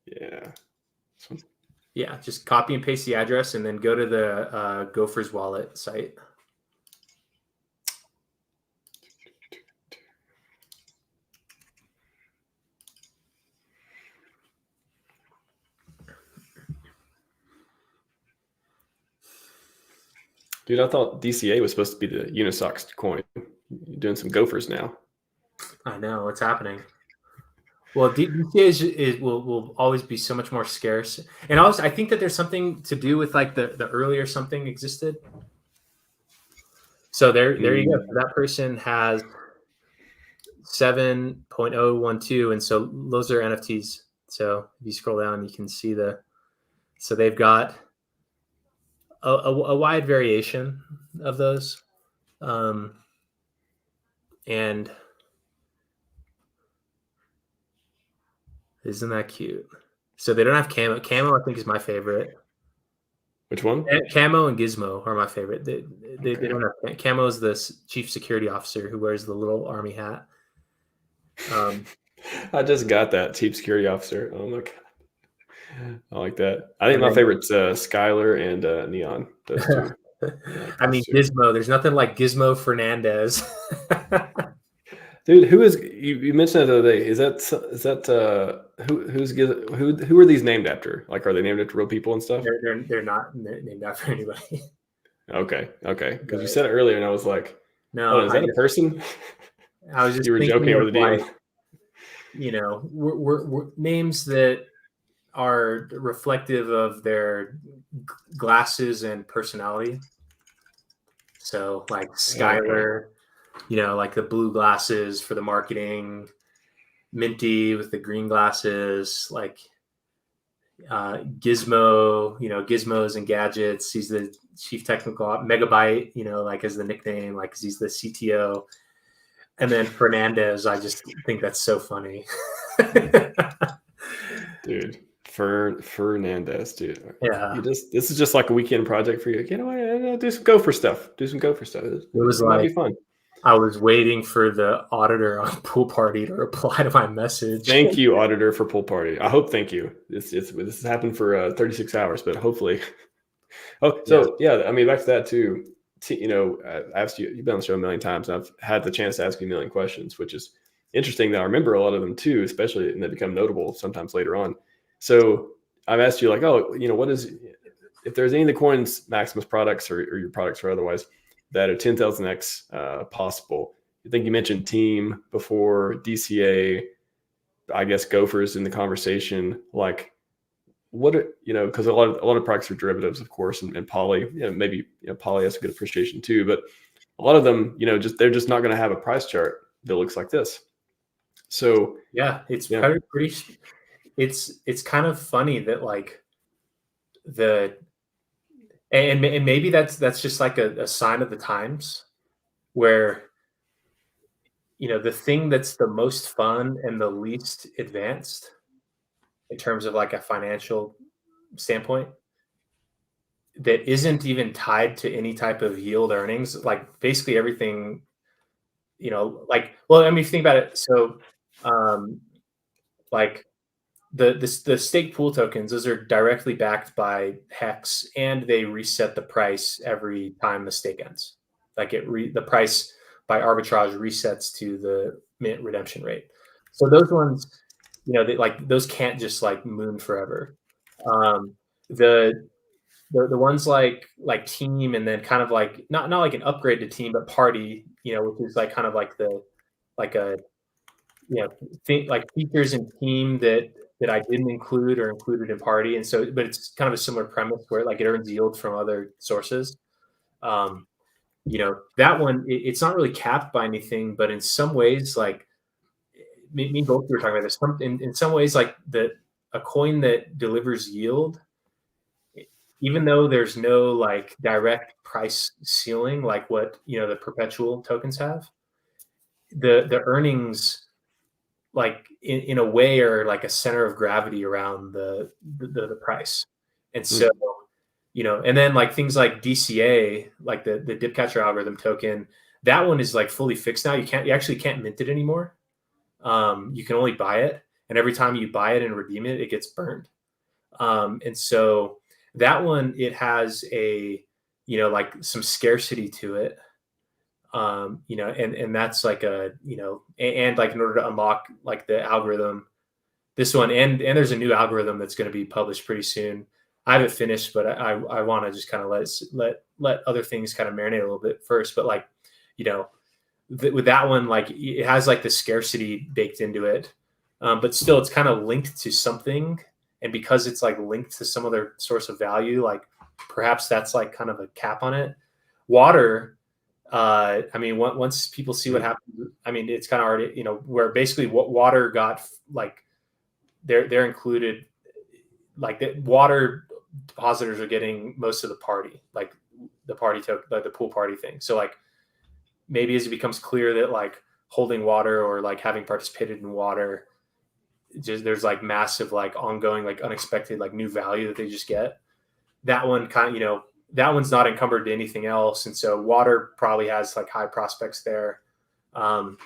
Yeah. Yeah, just copy and paste the address and then go to the Gophers wallet site. Dude, I thought DCA was supposed to be the Unisocks coin. You're doing some Gophers now. I know what's happening. Well, DCA will always be so much more scarce, and also I think that there's something to do with like the earlier something existed. So there you go. That person has 7.012, and so those are NFTs. So if you scroll down, you can see so they've got a wide variation of those, and isn't that cute? So they don't have camo. Camo, I think, is my favorite. Which one? Camo and Gizmo are my favorite. They don't have Camo. Is the chief security officer who wears the little army hat. I just got that chief security officer. Oh my god, I like that. I think my favorite's Skylar and Neon. Those two. I mean, Gizmo. There's nothing like Gizmo Fernandez. Dude, who you mentioned that the other day? Is that who are these named after? Like, are they named after real people and stuff? They're not named after anybody. Okay. Because you said it earlier, and I was like, no, is that a person? I was just you were joking over the deal. We're names that are reflective of their glasses and personality. So, like Skylar. Like the blue glasses for the marketing, Minty with the green glasses, like Gizmo, Gizmos and gadgets. He's the chief technical Megabyte, like as the nickname, like 'cause he's the CTO. And then Fernandez, I just think that's so funny. Dude, Fernandez, dude. Yeah. This is just like a weekend project for you. Do some Gopher stuff. It was like, be fun. I was waiting for the auditor on Pool Party to reply to my message. Thank you, auditor, for Pool Party. I hope. Thank you. This has happened for 36 hours, but hopefully. Oh, so yeah. I mean, back to that too. You know, I asked you. You've been on the show a million times. And I've had the chance to ask you a million questions, which is interesting. That I remember a lot of them too, especially, and they become notable sometimes later on. So I've asked you like, oh, you know, what is, if there's any of the coins, Maximus products or your products or otherwise, that are 10,000x possible. I think you mentioned Team before, DCA, I guess Gophers in the conversation. Like, what are, you know, because a lot of products are derivatives, of course, and Poly, you know, maybe, you know, Poly has a good appreciation too, but a lot of them, you know, they're just not going to have a price chart that looks like this. So yeah, it's pretty. It's kind of funny that like and maybe that's just like a sign of the times, where, you know, the thing that's the most fun and the least advanced in terms of like a financial standpoint, that isn't even tied to any type of yield earnings, like basically everything, you know, like, well, I mean, if you think about it, so like the stake pool tokens, those are directly backed by HEX, and they reset the price every time the stake ends. Like the price by arbitrage resets to the mint redemption rate. So those ones, you know, like those can't just like moon forever. The ones like Team, and then kind of like not like an upgrade to Team, but Party, you know, which is like kind of like like a, you know, like features in Team that I didn't include or included in Party. And so, but it's kind of a similar premise where like it earns yield from other sources. You know, that one, it's not really capped by anything, but in some ways, like me and both were talking about this, in some ways, like a coin that delivers yield, even though there's no like direct price ceiling, like what, you know, the perpetual tokens have, the earnings, like in a way, are like a center of gravity around the price. And so, you know, and then like things like DCA, like the dip catcher algorithm token, that one is like fully fixed now. You actually can't mint it anymore. You can only buy it, and every time you buy it and redeem it, it gets burned. And so that one, it has a, you know, like some scarcity to it. You know, and that's like a, you know, and like in order to unlock like the algorithm, this one, and there's a new algorithm that's going to be published pretty soon. I haven't finished, but I want to just kind of let other things kind of marinate a little bit first. But like, you know, with that one, like it has like the scarcity baked into it, but still it's kind of linked to something. And because it's like linked to some other source of value, like perhaps that's like kind of a cap on it. Water, I mean, once people see what happens, I mean, it's kind of already, you know, where basically what water got, like they're included, like the water depositors are getting most of the party, like the party took like the pool party thing. So like maybe as it becomes clear that like holding water or like having participated in water, just there's like massive, like ongoing, like unexpected, like new value that they just get. That one kind of, you know, that one's not encumbered to anything else. And so water probably has like high prospects there. And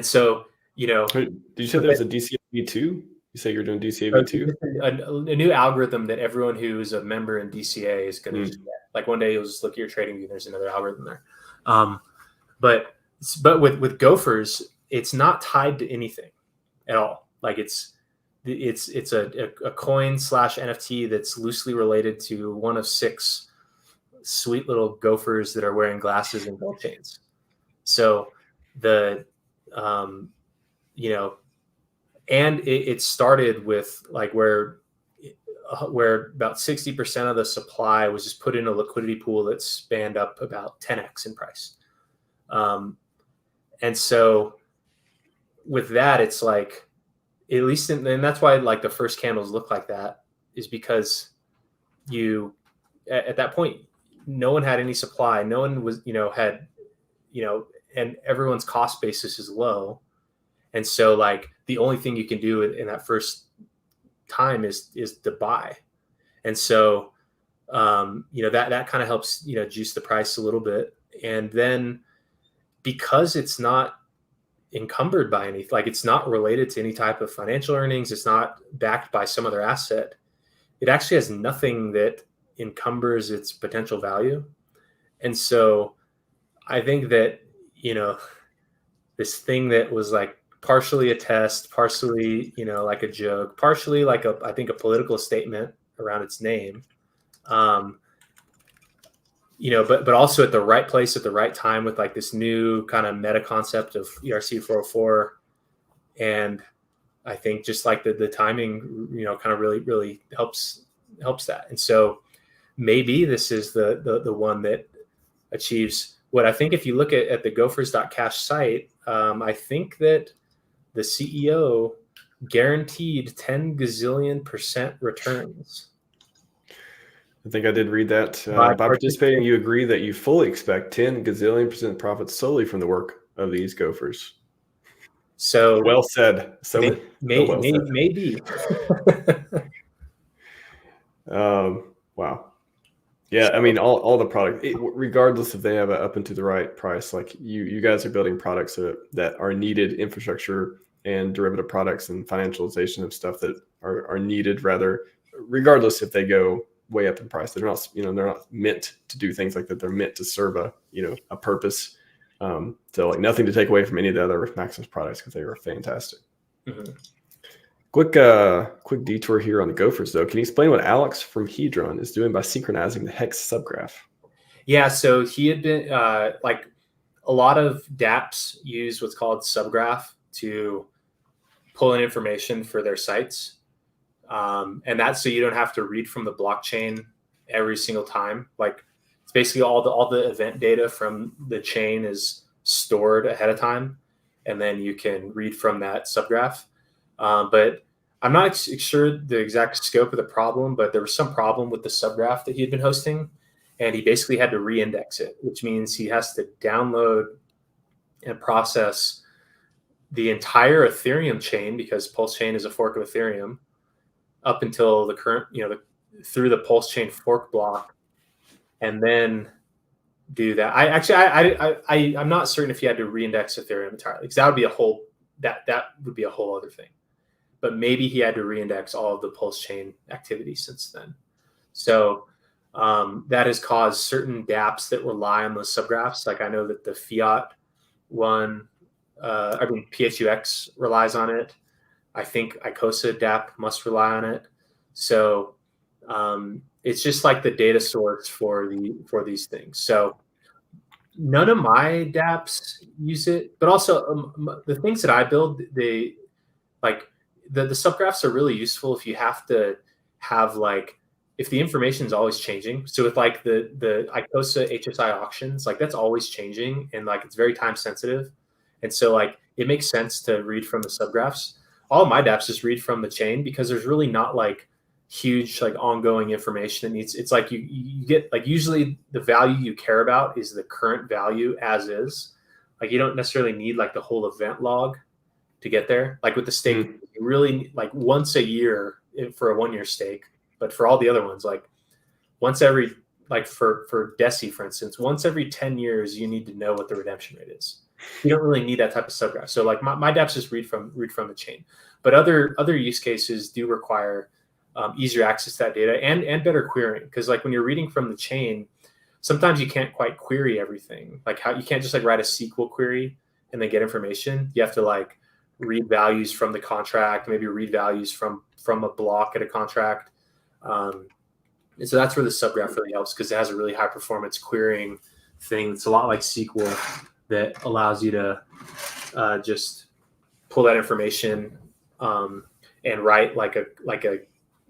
so, you know, did you say there's a DCA V2? You say you're doing DCA V2? A new algorithm that everyone who is a member in DCA is going to just get. Like one day you'll just look at your trading view, there's another algorithm there. But with Gophers, it's not tied to anything at all. Like it's a coin / NFT that's loosely related to one of 6 sweet little Gophers that are wearing glasses and gold chains. So the you know, and it started with like where about 60% of the supply was just put in a liquidity pool that spanned up about 10x in price. And so with that, it's like, at least and that's why like the first candles look like that, is because you at that point, no one had any supply, no one was, you know, had, you know, and everyone's cost basis is low. And so like the only thing you can do in that first time is to buy. And so you know, that kind of helps, you know, juice the price a little bit. And then because it's not encumbered by anything, like it's not related to any type of financial earnings, it's not backed by some other asset, it actually has nothing that encumbers its potential value. And so I think that, you know, this thing that was like partially a test, partially, you know, like a joke, partially like I think a political statement around its name, you know, but also at the right place at the right time with like this new kind of meta concept of ERC404. And I think just like the timing, you know, kind of really helps that. And so maybe this is the one that achieves what I think. If you look at the Gophers.cash site, I think that the CEO guaranteed 10 gazillion% returns. I think I did read that. By participating, you agree that you fully expect 10 gazillion% profits solely from the work of these Gophers. So well said. So maybe. Wow. Yeah, I mean, all the product, regardless if they have it up and to the right price, like you guys are building products that are needed, infrastructure and derivative products and financialization of stuff that are needed, rather, regardless if they go way up in price. They're not, you know, they're not meant to do things like that. They're meant to serve a purpose. So like nothing to take away from any of the other Maximus products because they are fantastic. Mm-hmm. Quick detour here on the Gophers, though. Can you explain what Alex from Hedron is doing by synchronizing the HEX subgraph? Yeah, so he had been like a lot of dApps use what's called subgraph to pull in information for their sites. And that's so you don't have to read from the blockchain every single time. Like it's basically all the event data from the chain is stored ahead of time, and then you can read from that subgraph. But I'm not sure the exact scope of the problem, but there was some problem with the subgraph that he had been hosting, and he basically had to re-index it, which means he has to download and process the entire Ethereum chain, because PulseChain is a fork of Ethereum, up until the current, you know, through the PulseChain fork block, and then do that. I'm not certain if you had to reindex Ethereum entirely, because that would be a whole other thing. But maybe he had to reindex all of the PulseChain activity since then. So that has caused certain dApps that rely on those subgraphs. Like I know that the Fiat one, PHUX relies on it. I think Icosa dApp must rely on it. So it's just like the data source for these things. So none of my dApps use it, but also the things that I build, they like the subgraphs are really useful if you have to have like, if the information is always changing. So with like the Icosa HSI auctions, like that's always changing and like it's very time sensitive. And so like it makes sense to read from the subgraphs. All of my dApps just read from the chain because there's really not like huge like ongoing information that needs. It's like you get like usually the value you care about is the current value as is. Like you don't necessarily need like the whole event log to get there. Like with the stake, you really like once a year for a 1 year stake. But for all the other ones, like once every, like for DESI, for instance, once every 10 years, you need to know what the redemption rate is. You don't really need that type of subgraph. So like my dApps just read from the chain, but other use cases do require easier access to that data and better querying. Because like when you're reading from the chain, sometimes you can't quite query everything. Like how you can't just like write a SQL query and then get information. You have to like read values from the contract, maybe read values from a block at a contract. And so that's where the subgraph really helps, because it has a really high performance querying thing. It's a lot like SQL that allows you to just pull that information and write like a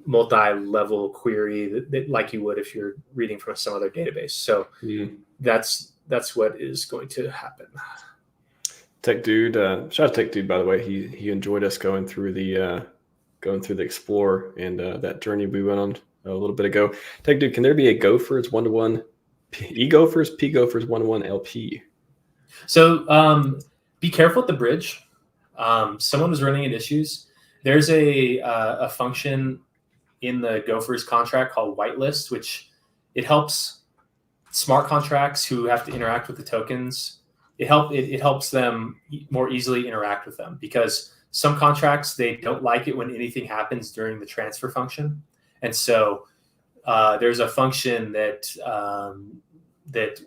multi-level query that like you would if you're reading from some other database. So that's what is going to happen. Tech Dude, shout out to Tech Dude, by the way. He enjoyed us going through the Explorer and that journey we went on a little bit ago. Tech Dude, can there be a Gophers 1-to-1 Gophers, P Gophers 1-to-1 LP? So be careful at the bridge. Someone was running into issues. There's a function in the Gophers contract called whitelist, which it helps smart contracts who have to interact with the tokens. it helps them more easily interact with them, because some contracts, they don't like it when anything happens during the transfer function. And so there's a function that that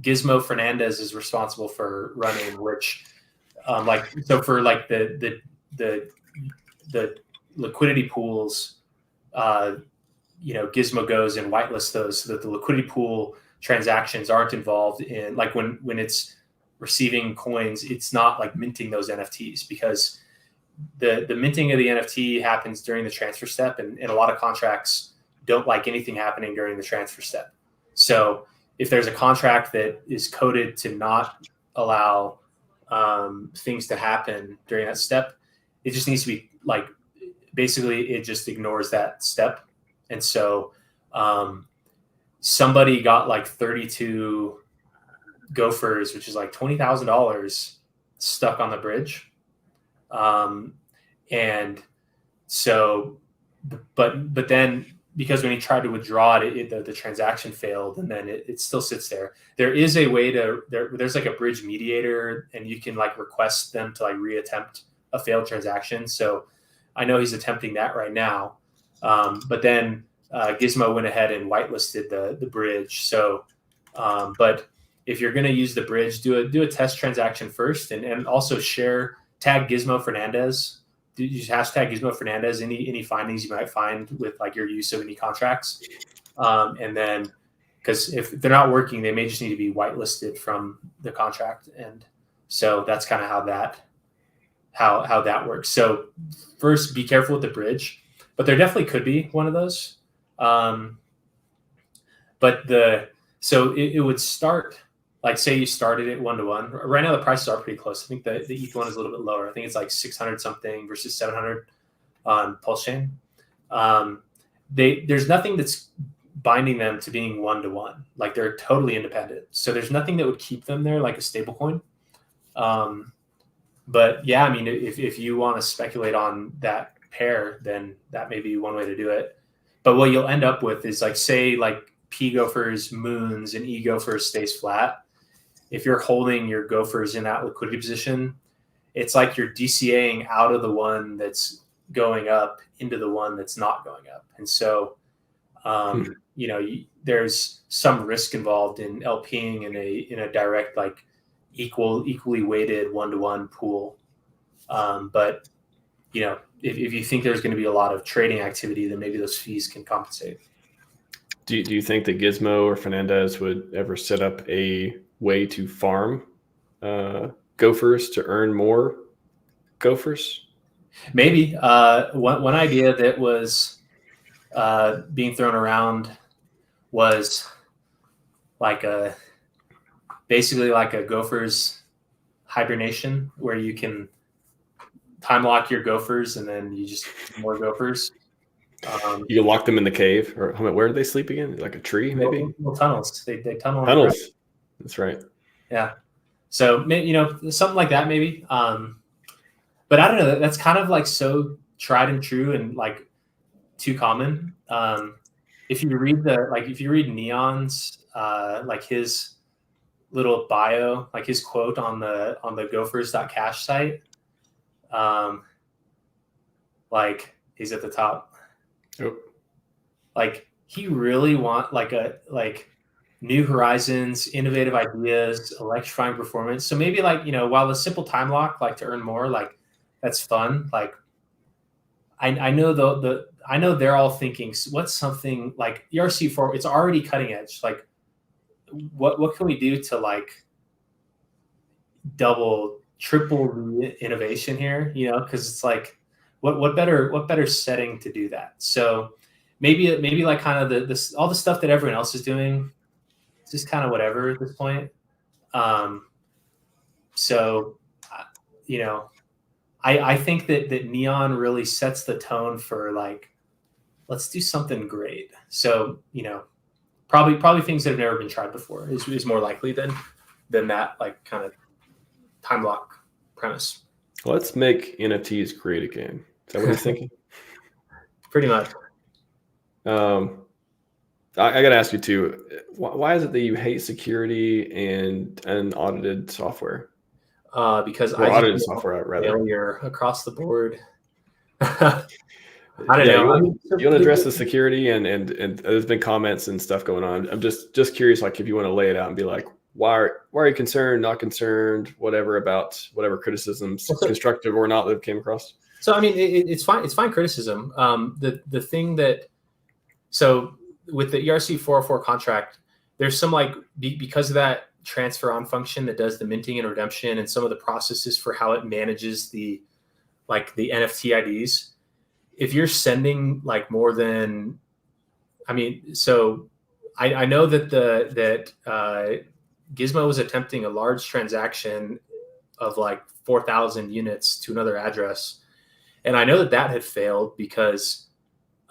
Gizmo Fernandez is responsible for running, which for like the liquidity pools, Gizmo goes and whitelists those so that the liquidity pool transactions aren't involved in, like, when it's receiving coins, it's not like minting those NFTs, because the minting of the NFT happens during the transfer step, and a lot of contracts don't like anything happening during the transfer step. So if there's a contract that is coded to not allow things to happen during that step, it just needs to be like, basically it just ignores that step. And so somebody got like 32 Gophers, which is like $20,000, stuck on the bridge. And so, but then, because when he tried to withdraw it, the transaction failed, and then it still sits there. There is a way there's like a bridge mediator, and you can like request them to like reattempt a failed transaction. So I know he's attempting that right now. But then Gizmo went ahead and whitelisted the bridge. So, but if you're going to use the bridge, do a test transaction first, and also tag Gizmo Fernandez. You hashtag Gizmo Fernandez any findings you might find with like your use of any contracts, and then, because if they're not working, they may just need to be whitelisted from the contract. And so that's kind of how that works. So first, be careful with the bridge, but there definitely could be one of those. So it would start, like, say you started at 1-to-1. Right now the prices are pretty close. I think the ETH one is a little bit lower. I think it's like 600 something versus 700 on PulseChain. There's nothing that's binding them to being 1-to-1. Like, they're totally independent. So there's nothing that would keep them there, like a stable coin. But yeah, I mean, if you want to speculate on that pair, then that may be one way to do it. But what you'll end up with is, like, say like P Gophers moons and E Gophers stays flat. If you're holding your Gophers in that liquidity position, it's like you're DCAing out of the one that's going up into the one that's not going up. And so, there's some risk involved in LPing in a direct, like, equally weighted 1-to-1 pool. But if you think there's going to be a lot of trading activity, then maybe those fees can compensate. Do you think that Gizmo or Fernandez would ever set up a way to farm Gophers to earn more Gophers? Maybe. One idea that was being thrown around was basically like a Gophers hibernation, where you can time lock your Gophers and then you just more Gophers. You lock them in the cave, or where do they sleep again? Like a tree, maybe? Little tunnels. They tunnel. Tunnels. That's right. Yeah. So, something like that, maybe. But I don't know. That's kind of like so tried and true and like too common. If you read Neon's like his little bio, like his quote on the Gophers.cash site, like, he's at the top. Yep. Like, he really want new horizons, innovative ideas, electrifying performance. So maybe, like, while the simple time lock, like, to earn more, like, that's fun. Like, I know I know they're all thinking, what's something like ERC4? It's already cutting edge. Like, what can we do to, like, double, triple the innovation here? Because it's like, what better setting to do that? So maybe like kind of all the stuff that everyone else is doing, it's just kind of whatever at this point. So I think that Neon really sets the tone for, like, let's do something great. So probably things that have never been tried before is more likely than that, like, kind of time lock premise. Let's make NFTs great again. Is that what he's thinking? Pretty much. I I got to ask you too, why is it that you hate security and unaudited software? Because Or I just audited software, rather. failure across the board. I don't Yeah, know. you want to address the security and there's been comments and stuff going on. I'm just curious, like if you want to lay it out and be like, why are you concerned, not concerned, whatever about whatever criticisms, constructive or not, that came across. So I mean, it's fine. It's fine criticism. The thing that, so with the ERC404 contract, there's some like because of that transfer on function that does the minting and redemption and some of the processes for how it manages the NFT IDs. If you're sending like more than, I mean, so I know that Gizmo was attempting a large transaction of like 4,000 units to another address. And I know that had failed because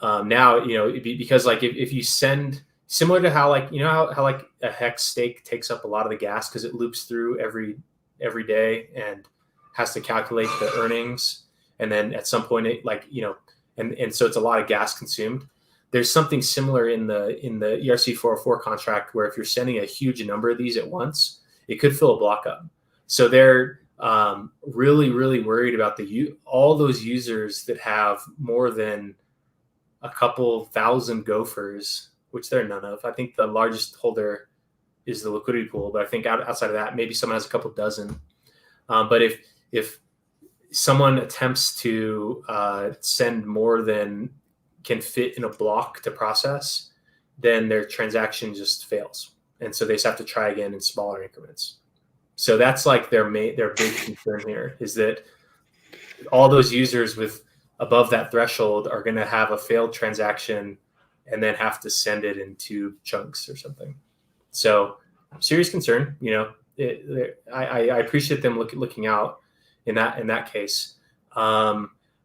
now, because like if you send, similar to how like, how like a HEX stake takes up a lot of the gas because it loops through every day and has to calculate the earnings. And then at some point it and so it's a lot of gas consumed. There's something similar in the ERC404 contract where if you're sending a huge number of these at once, it could fill a block up. So they're really, really worried about all those users that have more than a couple thousand Gophers, which there are none of. I think the largest holder is the liquidity pool, but I think outside of that, maybe someone has a couple dozen. But if someone attempts to send more than can fit in a block to process, then their transaction just fails. And so they just have to try again in smaller increments. So that's like their big concern here, is that all those users with above that threshold are going to have a failed transaction and then have to send it into chunks or something. So serious concern, I appreciate them looking out in that case.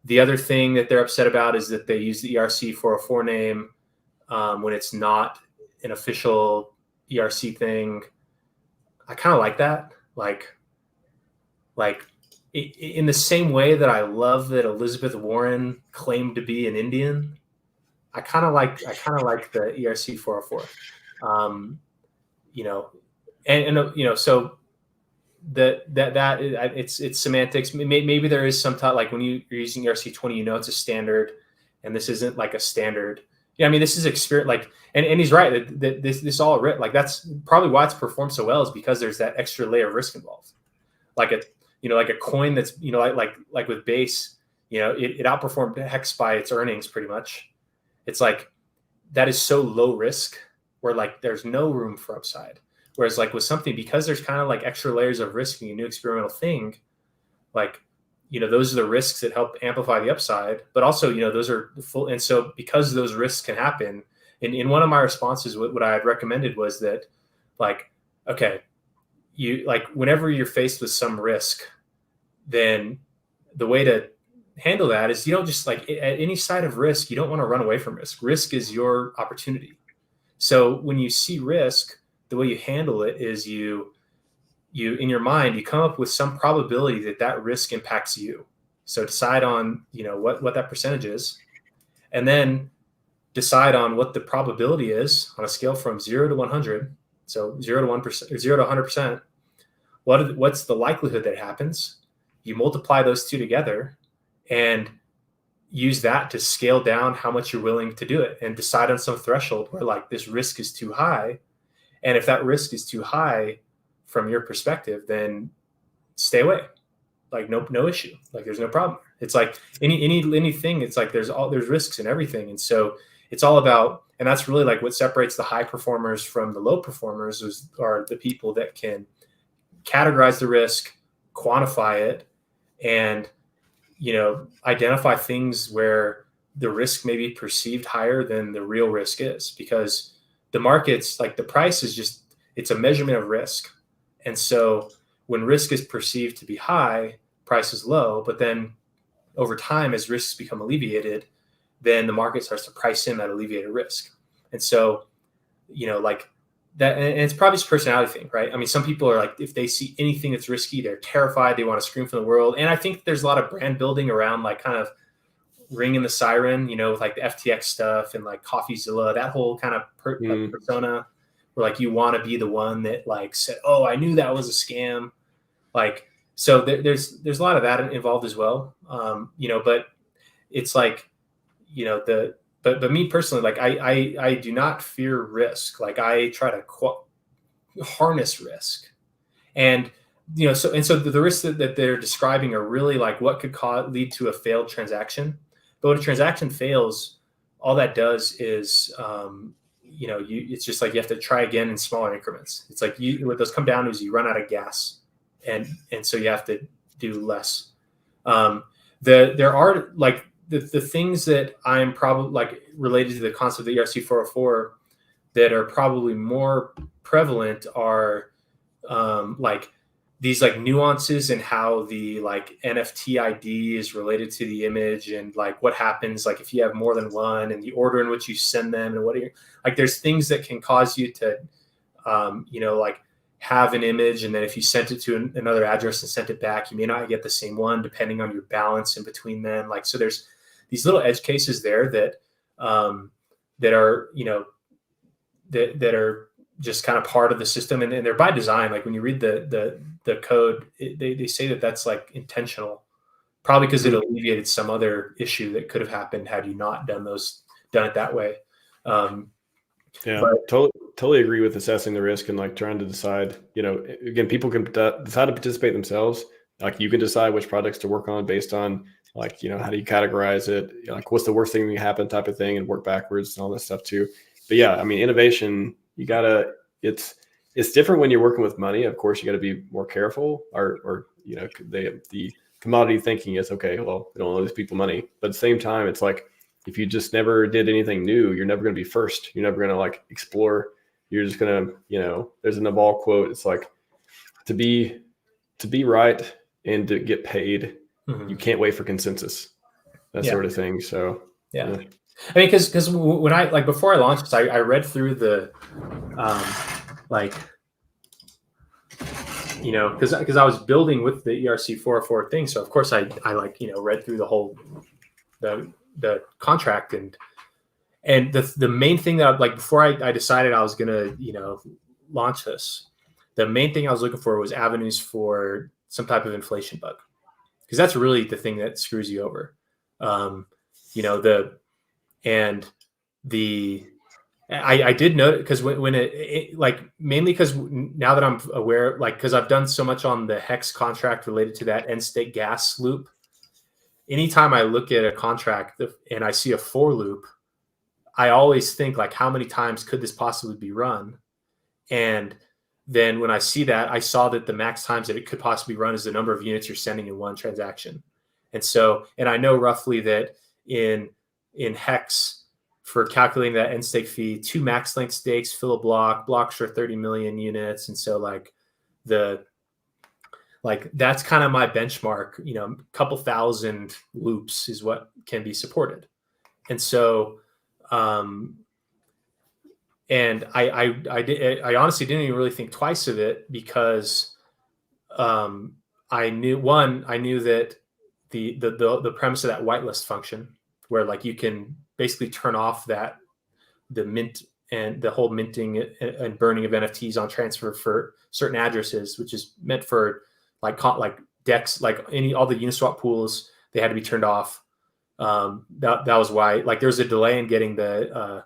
The other thing that they're upset about is that they use the ERC404 name when it's not an official ERC thing. I kind of like that. Like in the same way that I love that Elizabeth Warren claimed to be an Indian, I kind of like the ERC404. So it's semantics. Maybe there is some like when you're using ERC20, it's a standard, and this isn't like a standard. Yeah, I mean, this is experience. Like, and he's right that this all writ. Like, that's probably why it's performed so well, is because there's that extra layer of risk involved. Like a coin that's like with base, it outperformed HEX by its earnings pretty much. It's like that is so low risk where like there's no room for upside. Whereas like with something, because there's kind of like extra layers of risk in a new experimental thing, like, those are the risks that help amplify the upside, but also, those are full. And so because those risks can happen, in one of my responses, what I had recommended was that, like, okay, you like whenever you're faced with some risk, then the way to handle that is you don't just like at any side of risk, you don't want to run away from risk. Risk is your opportunity. So when you see risk, the way you handle it is you in your mind, you come up with some probability that risk impacts you. So decide on, what that percentage is, and then decide on what the probability is on a scale from 0 to 100. So 0 to 1%, 0 to 100%. What's the likelihood that it happens? You multiply those two together and use that to scale down how much you're willing to do it, and decide on some threshold where like this risk is too high. And if that risk is too high from your perspective, then stay away. Like no issue. Like there's no problem. It's like anything. It's like there's risks in everything. And so it's all about, and that's really like what separates the high performers from the low performers are the people that can categorize the risk, quantify it, and, identify things where the risk may be perceived higher than the real risk is, because the markets, like the price is just, it's a measurement of risk. And so when risk is perceived to be high, price is low. But then over time, as risks become alleviated, then the market starts to price in that alleviated risk. And so, like that, and it's probably just a personality thing, right? I mean, some people are like, if they see anything that's risky, they're terrified. They want to scream from the world. And I think there's a lot of brand building around like kind of ringing the siren, you know, with like the FTX stuff and like CoffeeZilla, that whole kind of persona where like you want to be the one that like said, oh, I knew that was a scam. Like, so there's a lot of that involved as well. You know, but it's like, you know, but me personally, like I do not fear risk. Like I try to harness risk. And, you know, so the risks that they're describing are really like what could lead to a failed transaction. But when a transaction fails, all that does is, you know, it's just like you have to try again in smaller increments. It's like what those come down to is you run out of gas, and so you have to do less. There are like the things that I'm probably like related to the concept of the ERC404 that are probably more prevalent are like these like nuances in how the like NFT ID is related to the image, and like what happens like if you have more than one, and the order in which you send them, and what are you, like there's things that can cause you to you know, like have an image, and then if you sent it to another address and sent it back, you may not get the same one depending on your balance in between them. Like, so there's these little edge cases there that that are, you know, that are just kind of part of the system, and they're by design. Like when you read the code, they say that that's like intentional, probably because it alleviated some other issue that could have happened had you not done it that way. Yeah, but totally agree with assessing the risk and like trying to decide, you know, again, people can decide to participate themselves. Like you can decide which projects to work on based on like, you know, how do you categorize it? Like what's the worst thing that can happen type of thing, and work backwards and all that stuff too. But yeah, I mean, innovation, it's different when you're working with money. Of course, you got to be more careful, or you know, the commodity thinking is, okay, well, we don't owe these people money. But at the same time, it's like, if you just never did anything new, you're never going to be first. You're never going to like explore. You're just going to, you know, there's a Naval quote. It's like, to be right and to get paid, you can't wait for consensus, that sort of thing. So, yeah. I mean, because when I like before I launched this, I read through the like, you know, because I was building with the ERC404 thing, so of course I like, you know, read through the whole the contract, and the main thing that like before I decided I was gonna, you know, launch this, the main thing I was looking for was avenues for some type of inflation bug, because that's really the thing that screws you over. You know, I did note, because when it like, mainly because now that I'm aware, like, because I've done so much on the HEX contract related to that end state gas loop, anytime I look at a contract and I see a for loop, I always think like, how many times could this possibly be run? And then when I see that, I saw that the max times that it could possibly run is the number of units you're sending in one transaction. And so, and I know roughly that in HEX, for calculating that end stake fee, 2 max length stakes fill a blocks for 30 million units. And so like that's kind of my benchmark, you know, a couple thousand loops is what can be supported. And so, and I honestly didn't even really think twice of it, because I knew that the premise of that whitelist function, where like you can basically turn off the mint and the whole minting and burning of NFTs on transfer for certain addresses, which is meant for like DEX, like all the Uniswap pools, they had to be turned off. That was why, like, there was a delay in getting the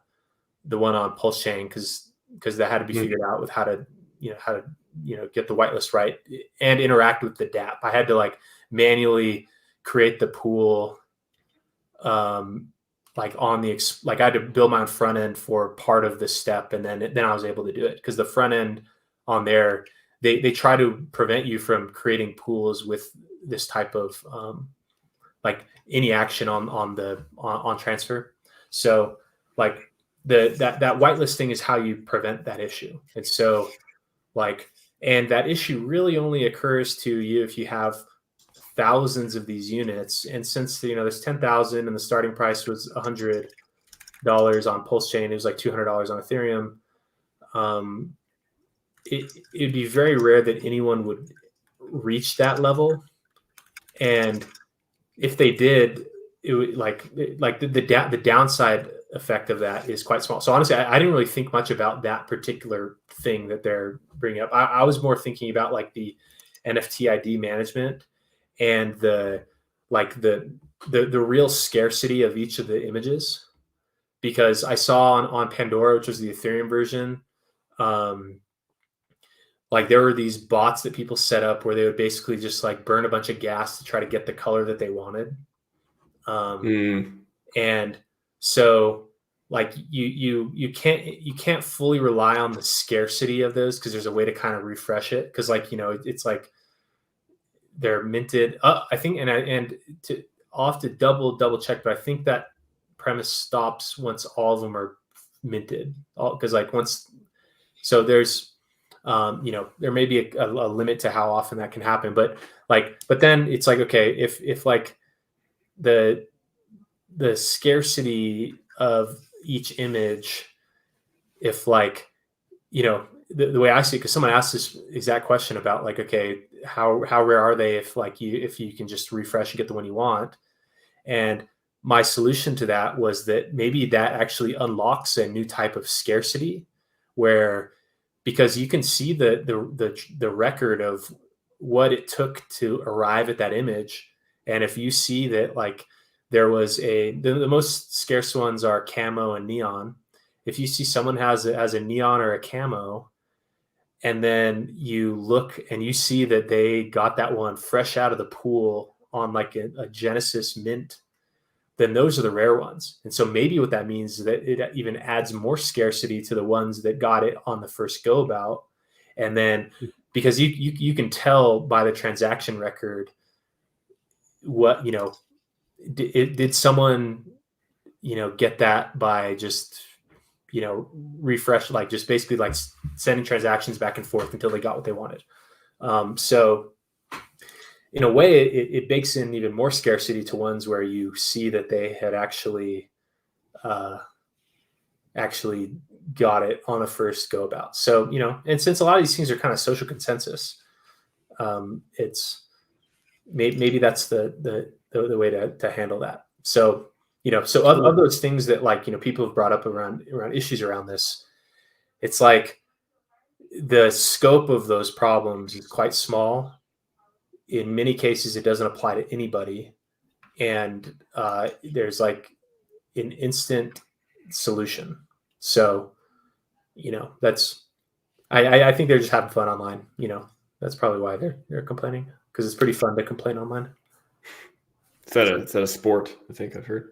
one on PulseChain, because that had to be figured out with how to get the whitelist right and interact with the DApp. I had to like manually create the pool, like on the like I had to build my own front end for part of the step, and then I was able to do it, because the front end on there, they try to prevent you from creating pools with this type of like any action on transfer. So like that whitelist thing is how you prevent that issue. And so like, and that issue really only occurs to you if you have thousands of these units. And since, you know, there's 10,000 and the starting price was $100 on PulseChain, it was like $200 on Ethereum. It'd be very rare that anyone would reach that level. And if they did, the downside effect of that is quite small. So honestly, I didn't really think much about that particular thing that they're bringing up. I was more thinking about like the NFT ID management and the real scarcity of each of the images, because I saw on Pandora, which was the Ethereum version, like there were these bots that people set up where they would basically just like burn a bunch of gas to try to get the color that they wanted. And so like you can't fully rely on the scarcity of those, because there's a way to kind of refresh it, because like, you know, it's like they're minted I think, I'll have to double check, but I think that premise stops once all of them are minted, because like once, so there's you know, there may be a limit to how often that can happen, but then it's like, okay, if like the scarcity of each image, if like, you know, the way I see it, because someone asked this exact question about like, okay, how rare are they if you can just refresh and get the one you want? And my solution to that was that maybe that actually unlocks a new type of scarcity, where, because you can see the record of what it took to arrive at that image. And if you see that like there was the most scarce ones are camo and neon. If you see someone has a neon or a camo, and then you look and you see that they got that one fresh out of the pool on like a Genesis mint, then those are the rare ones. And so maybe what that means is that it even adds more scarcity to the ones that got it on the first go about. And then because you can tell by the transaction record what, you know, did someone, you know, get that by just, you know, refresh, like just basically like sending transactions back and forth until they got what they wanted. So in a way, it bakes in even more scarcity to ones where you see that they had actually got it on a first go about. So, you know, and since a lot of these things are kind of social consensus, it's maybe that's the way to handle that. So, you know, so of those things that like, you know, people have brought up around issues around this, it's like the scope of those problems is quite small. In many cases, it doesn't apply to anybody. And there's like an instant solution. So, you know, I think they're just having fun online. You know, that's probably why they're complaining, because it's pretty fun to complain online. Is that a sport? I think I've heard.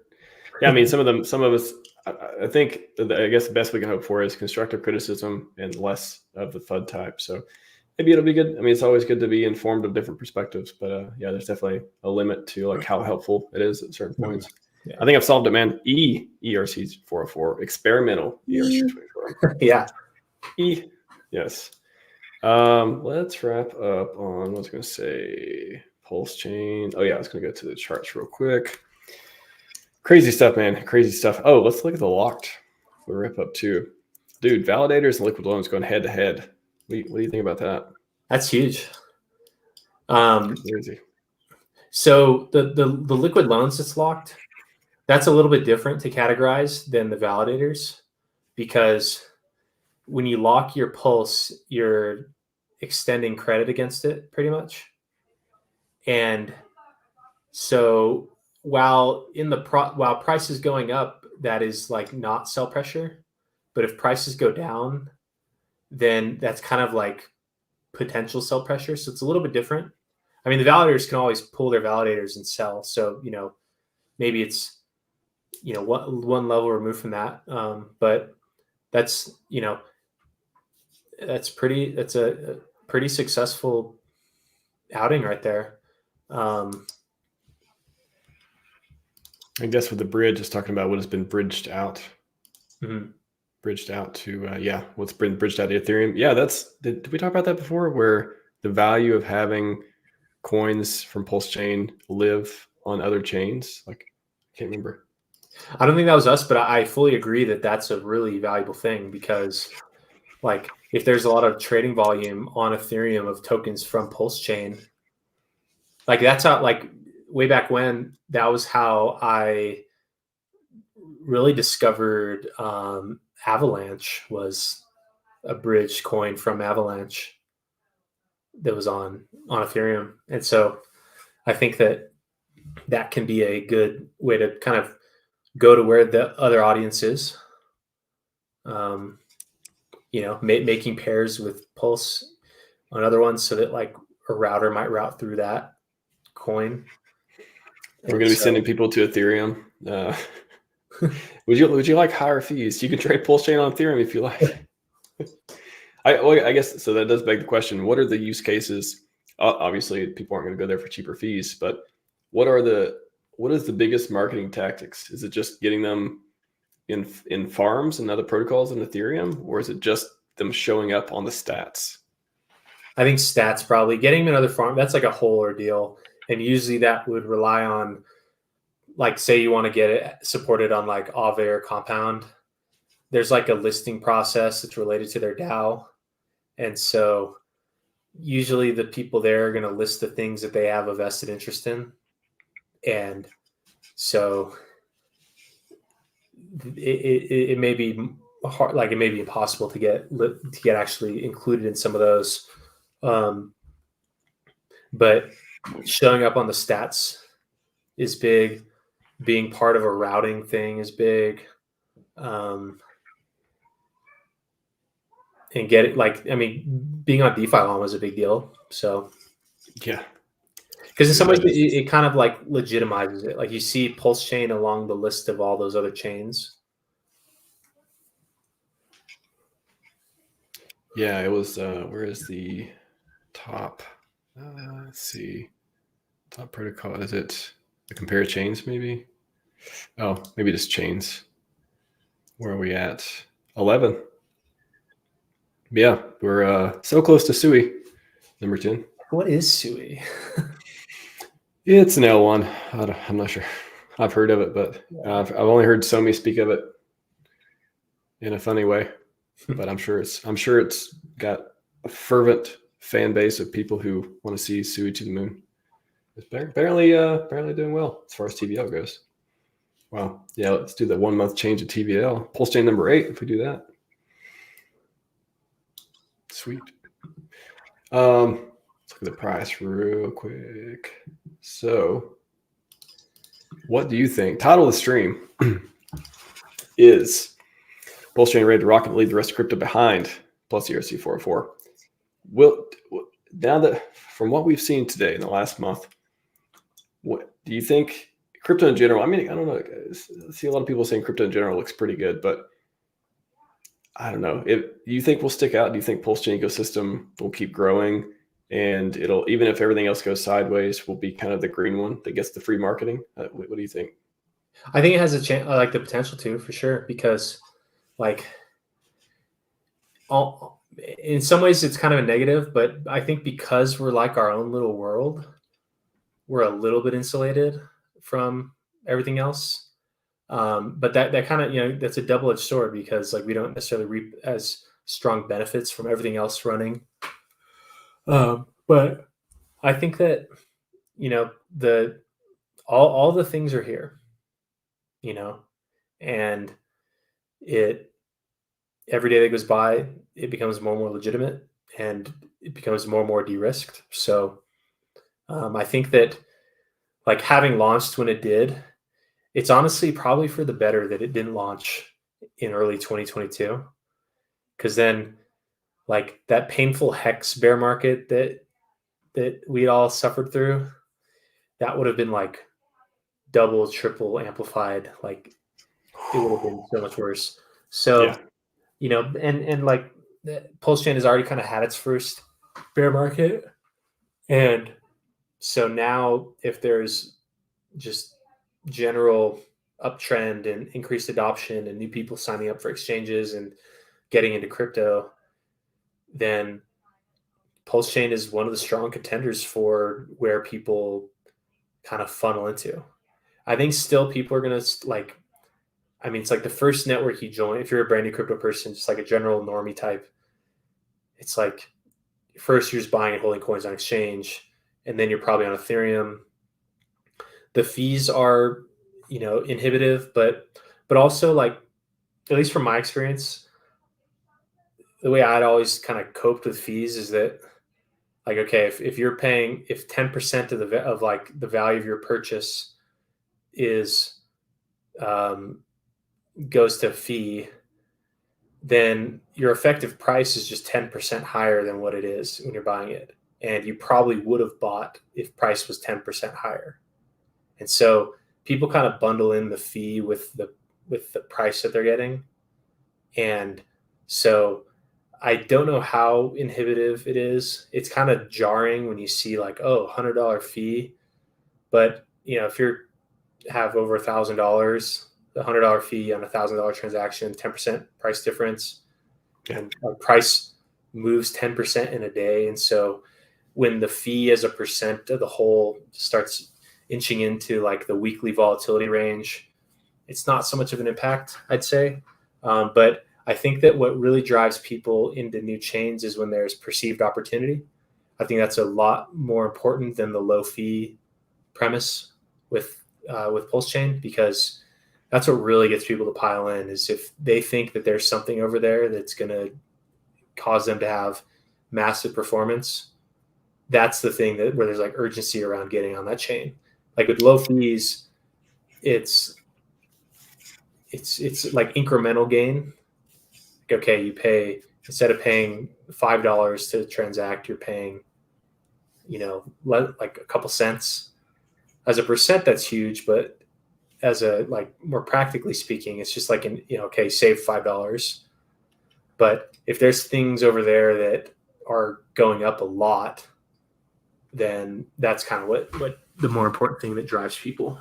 Yeah, I mean, some of us, I think, I guess the best we can hope for is constructive criticism and less of the FUD type. So maybe it'll be good. I mean, it's always good to be informed of different perspectives, but yeah, there's definitely a limit to like how helpful it is at certain points. Yeah. I think I've solved it, man. ERC404, experimental ERC404. Yeah. Yes. Let's wrap up on what I was going to say. PulseChain. Oh yeah, I was going to go to the charts real quick. Crazy stuff, man. Crazy stuff. Oh, let's look at the locked. We wrap up too. Dude, validators and liquid loans going head to head. What do you think about that? That's huge. Crazy. So the liquid loans that's locked, that's a little bit different to categorize than the validators, because when you lock your Pulse, you're extending credit against it pretty much. And so while price is going up, that is like not sell pressure. But if prices go down, then that's kind of like potential sell pressure. So it's a little bit different. I mean, the validators can always pull their validators and sell. So, you know, maybe it's, you know, one level removed from that. But that's, you know, that's a pretty successful outing right there. I guess with the bridge, it's talking about what has been bridged out. Mm-hmm. Bridged out to what's been bridged out to Ethereum. Yeah, did we talk about that before, where the value of having coins from PulseChain live on other chains? Like, I can't remember. I don't think that was us, but I fully agree that that's a really valuable thing, because like if there's a lot of trading volume on Ethereum of tokens from PulseChain, like that's how, like way back when, that was how I really discovered Avalanche. Was a bridge coin from Avalanche that was on Ethereum. And so I think that can be a good way to kind of go to where the other audience is. Making pairs with Pulse on other ones so that like a router might route through that coin. We're going to be sending people to Ethereum. Would you like higher fees? You can trade PulseChain on Ethereum if you like. I guess so. That does beg the question: what are the use cases? Obviously, people aren't going to go there for cheaper fees, but what is the biggest marketing tactics? Is it just getting them in farms and other protocols in Ethereum, or is it just them showing up on the stats? I think stats, probably getting them in other farm. That's like a whole ordeal, and usually that would rely on, like, say you want to get it supported on like Aave or Compound. There's like a listing process that's related to their DAO, and so usually the people there are going to list the things that they have a vested interest in, and so it may be hard, like it may be impossible to get actually included in some of those. But showing up on the stats is big. Being part of a routing thing is big. And get it, like, I mean, being on DeFi Law was a big deal. So yeah, because in some ways it kind of like legitimizes it. Like you see PulseChain along the list of all those other chains. Yeah, it was. Where is the top? Let's see. Top protocol, is it the compare chains? Maybe. Oh, maybe just chains. Where are we at? 11. Yeah, we're so close to Sui, number 10. What is Sui? It's an L1. I'm not sure. I've heard of it, but I've only heard Somi speak of it in a funny way. But I'm sure it's got a fervent fan base of people who want to see Sui to the moon. It's apparently doing well as far as TVL goes. Wow. Yeah, let's do the 1 month change of TVL. PulseChain number 8, if we do that. Sweet. Let's look at the price real quick. So, what do you think? Title of the stream is PulseChain ready to rocket leave the rest of crypto behind, plus ERC404. Now that from what we've seen today in the last month, what do you think crypto in general? I mean, I don't know. I see a lot of people saying crypto in general looks pretty good, but I don't know. Do you think we'll stick out? Do you think PulseChain ecosystem will keep growing, and it'll, even if everything else goes sideways, will be kind of the green one that gets the free marketing? What do you think? I think it has a chance, like the potential to, for sure, because like in some ways it's kind of a negative, but I think because we're like our own little world, we're a little bit insulated from everything else. But that kind of, that's a double-edged sword, because like we don't necessarily reap as strong benefits from everything else running. But I think that, all the things are here, and every day that goes by, it becomes more and more legitimate, and it becomes more and more de-risked. So I think that, like, having launched when it did, it's honestly probably for the better that it didn't launch in early 2022, because then, like, that painful HEX bear market that we all suffered through, that would have been like double, triple amplified. Like, it would have been so much worse. So, yeah. And like PulseChain has already kind of had its first bear market, and so now if there's just general uptrend and increased adoption and new people signing up for exchanges and getting into crypto, then PulseChain is one of the strong contenders for where people kind of funnel into. I think still people are going to, like, I mean, it's like the first network you join, if you're a brand new crypto person, just like a general normie type, it's like first you're just buying and holding coins on exchange, and then you're probably on Ethereum. the fees are, inhibitive, but also like, at least from my experience, the way I'd always kind of coped with fees is that, like, okay, if you're paying, if 10% of like the value of your purchase is goes to fee, then your effective price is just 10% higher than what it is when you're buying it. And you probably would have bought if price was 10% higher. And so people kind of bundle in the fee with the price that they're getting. And so I don't know how inhibitive it is. It's kind of jarring when you see like, oh, $100 fee. But, if you have over $1,000, the $100 fee on $1,000 transaction, 10% price difference, and our price moves 10% in a day. And so when the fee as a percent of the whole starts inching into like the weekly volatility range, it's not so much of an impact, I'd say. But I think that what really drives people into new chains is when there's perceived opportunity. I think that's a lot more important than the low fee premise with PulseChain, because that's what really gets people to pile in, is if they think that there's something over there that's going to cause them to have massive performance. That's the thing where there's like urgency around getting on that chain. Like with low fees, it's like incremental gain. Like, okay, you pay, instead of paying $5 to transact, you're paying, like a couple cents. As a percent, that's huge, but as a, like, more practically speaking, it's just like okay, save $5. But if there's things over there that are going up a lot, then that's kind of what the more important thing that drives people.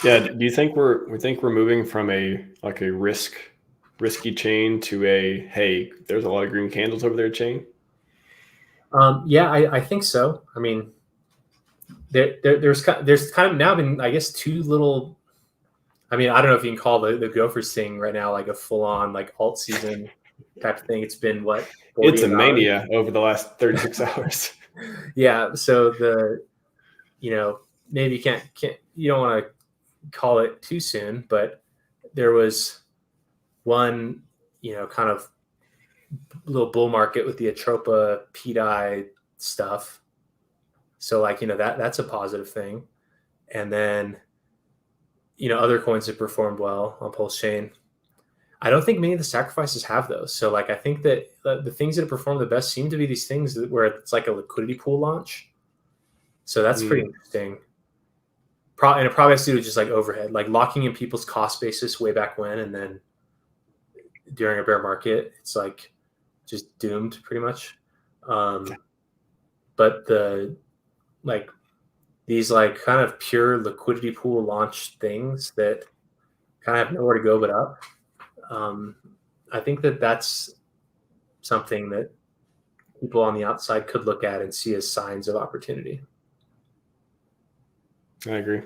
Yeah. Do you think we're moving from a risky chain to a, hey, there's a lot of green candles over there chain? Yeah, I think so. I mean, there's kind of now been, I guess, two little. I mean, I don't know if you can call the Gophers thing right now like a full on like alt season type of thing. It's been what? It's a mania over the last 36 hours. Yeah. So maybe you don't want to call it too soon, but there was one, kind of little bull market with the Atropa PDI stuff. So like, that's a positive thing. And then, other coins have performed well on PulseChain. I don't think many of the sacrifices have those. So like, I think that the things that have performed the best seem to be these things where it's like a liquidity pool launch. So that's pretty interesting. And it probably has to do with just like overhead, like locking in people's cost basis way back when, and then during a bear market, it's like just doomed pretty much. But these like kind of pure liquidity pool launch things that kind of have nowhere to go but up. I think that that's something that people on the outside could look at and see as signs of opportunity. I agree.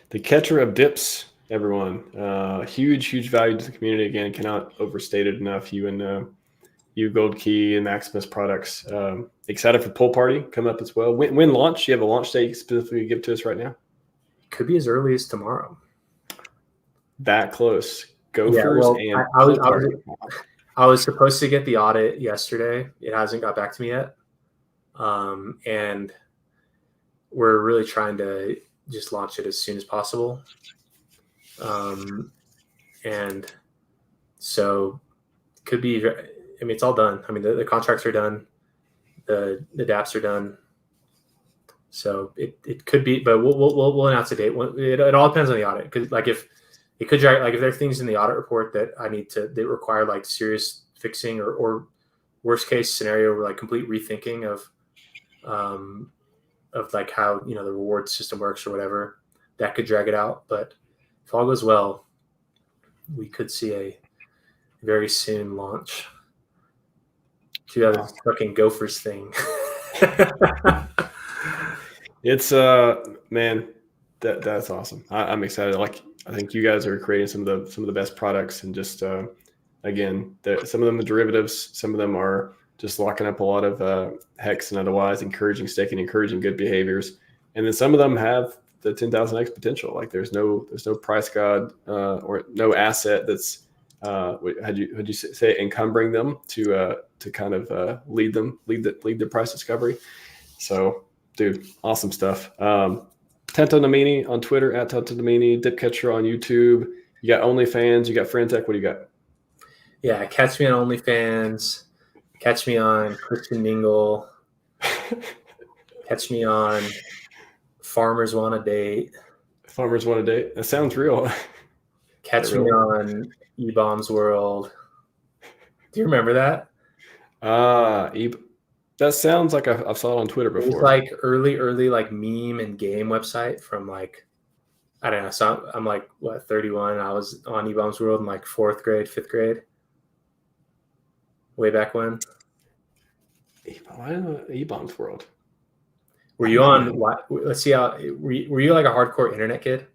The catcher of dips, everyone. Huge value to the community. Again, cannot overstate it enough. You and Gold Key and Maximus products. Excited for Pool Party coming up as well. When launch? You have a launch date specifically to give to us right now? Could be as early as tomorrow. That close. Gophers and I was supposed to get the audit yesterday. It hasn't got back to me yet. And we're really trying to just launch it as soon as possible. And so could be, I mean, it's all done. I mean, the contracts are done. The dApps are done. So it could be, but we'll announce a date. It all depends on the audit. Cause like if there are things in the audit report that that require like serious fixing or worst case scenario, like complete rethinking of like how, the reward system works or whatever, that could drag it out. But if all goes well, we could see a very soon launch to that fucking Gophers thing. It's man, that's awesome. I'm excited. Like, I think you guys are creating some of the best products, and just again, some of them are derivatives, some of them are just locking up a lot of HEX and otherwise encouraging staking, encouraging good behaviors. And then some of them have the 10,000x potential. Like there's no price god or no asset that's had you say encumbering them to kind of lead the price discovery. So, dude, awesome stuff. Tento Namini on Twitter at Tento Namini, Dipcatcher on YouTube. You got OnlyFans, you got Friendtech. What do you got? Yeah, catch me on OnlyFans. Catch me on Christian Mingle. Catch me on Farmers Want a Date. Farmers Want a Date. That sounds real. Catch me on E-Bombs World. Do you remember that? That sounds like I saw it on Twitter before. It was like early like meme and game website from like, I don't know. So I'm like, what, 31? I was on E-Bombs World in like 4th grade, 5th grade. Way back when. E-Bombs World. Were you on what? Let's see how were you like a hardcore internet kid?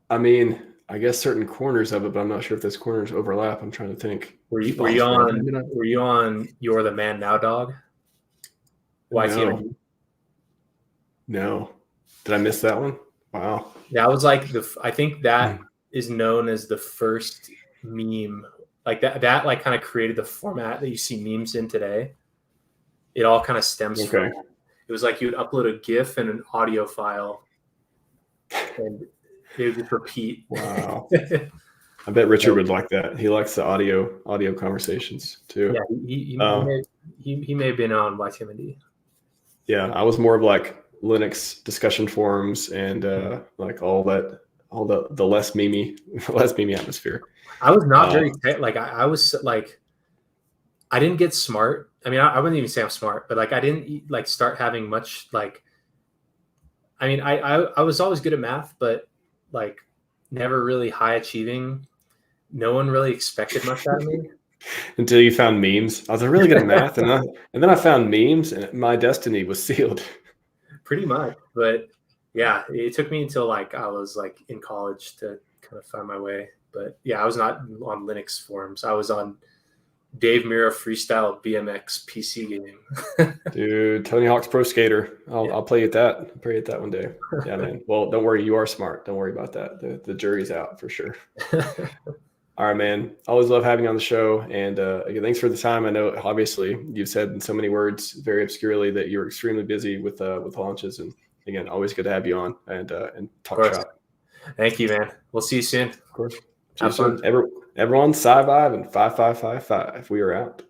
I mean, I guess certain corners of it, but I'm not sure if those corners overlap. I'm trying to think. Were you on You're the Man Now Dog? YTMD? No. Did I miss that one? Wow. That was like I think that is known as the first meme. Like that like kind of created the format that you see memes in today. It all kind of stems from it. It was like you would upload a GIF and an audio file, and they would just repeat. Wow. I bet Richard would like that. He likes the audio conversations too. Yeah, he may have been on YTMD. Yeah, I was more of like Linux discussion forums and like all the less memey atmosphere. I was not very like I was like I didn't get smart. I mean, I wouldn't even say I'm smart, but like I didn't like start having much like. I mean, I was always good at math, but like never really high achieving. No one really expected much out of me. Until you found memes. I was really good at math, and then I found memes, and my destiny was sealed. Pretty much, but yeah, it took me until like I was like in college to kind of find my way. But yeah, I was not on Linux forums. I was on Dave Mira Freestyle BMX PC game. Dude, Tony Hawk's Pro Skater. I'll play at that. I'll play at that one day. Yeah, man. Well, don't worry. You are smart. Don't worry about that. The jury's out for sure. All right, man. Always love having you on the show. And again, thanks for the time. I know, obviously, you've said in so many words, very obscurely, that you're extremely busy with launches. And again, always good to have you on and talk shop. Thank you, man. We'll see you soon. Of course. See you soon. Everyone, Scivive and 5555. We are out.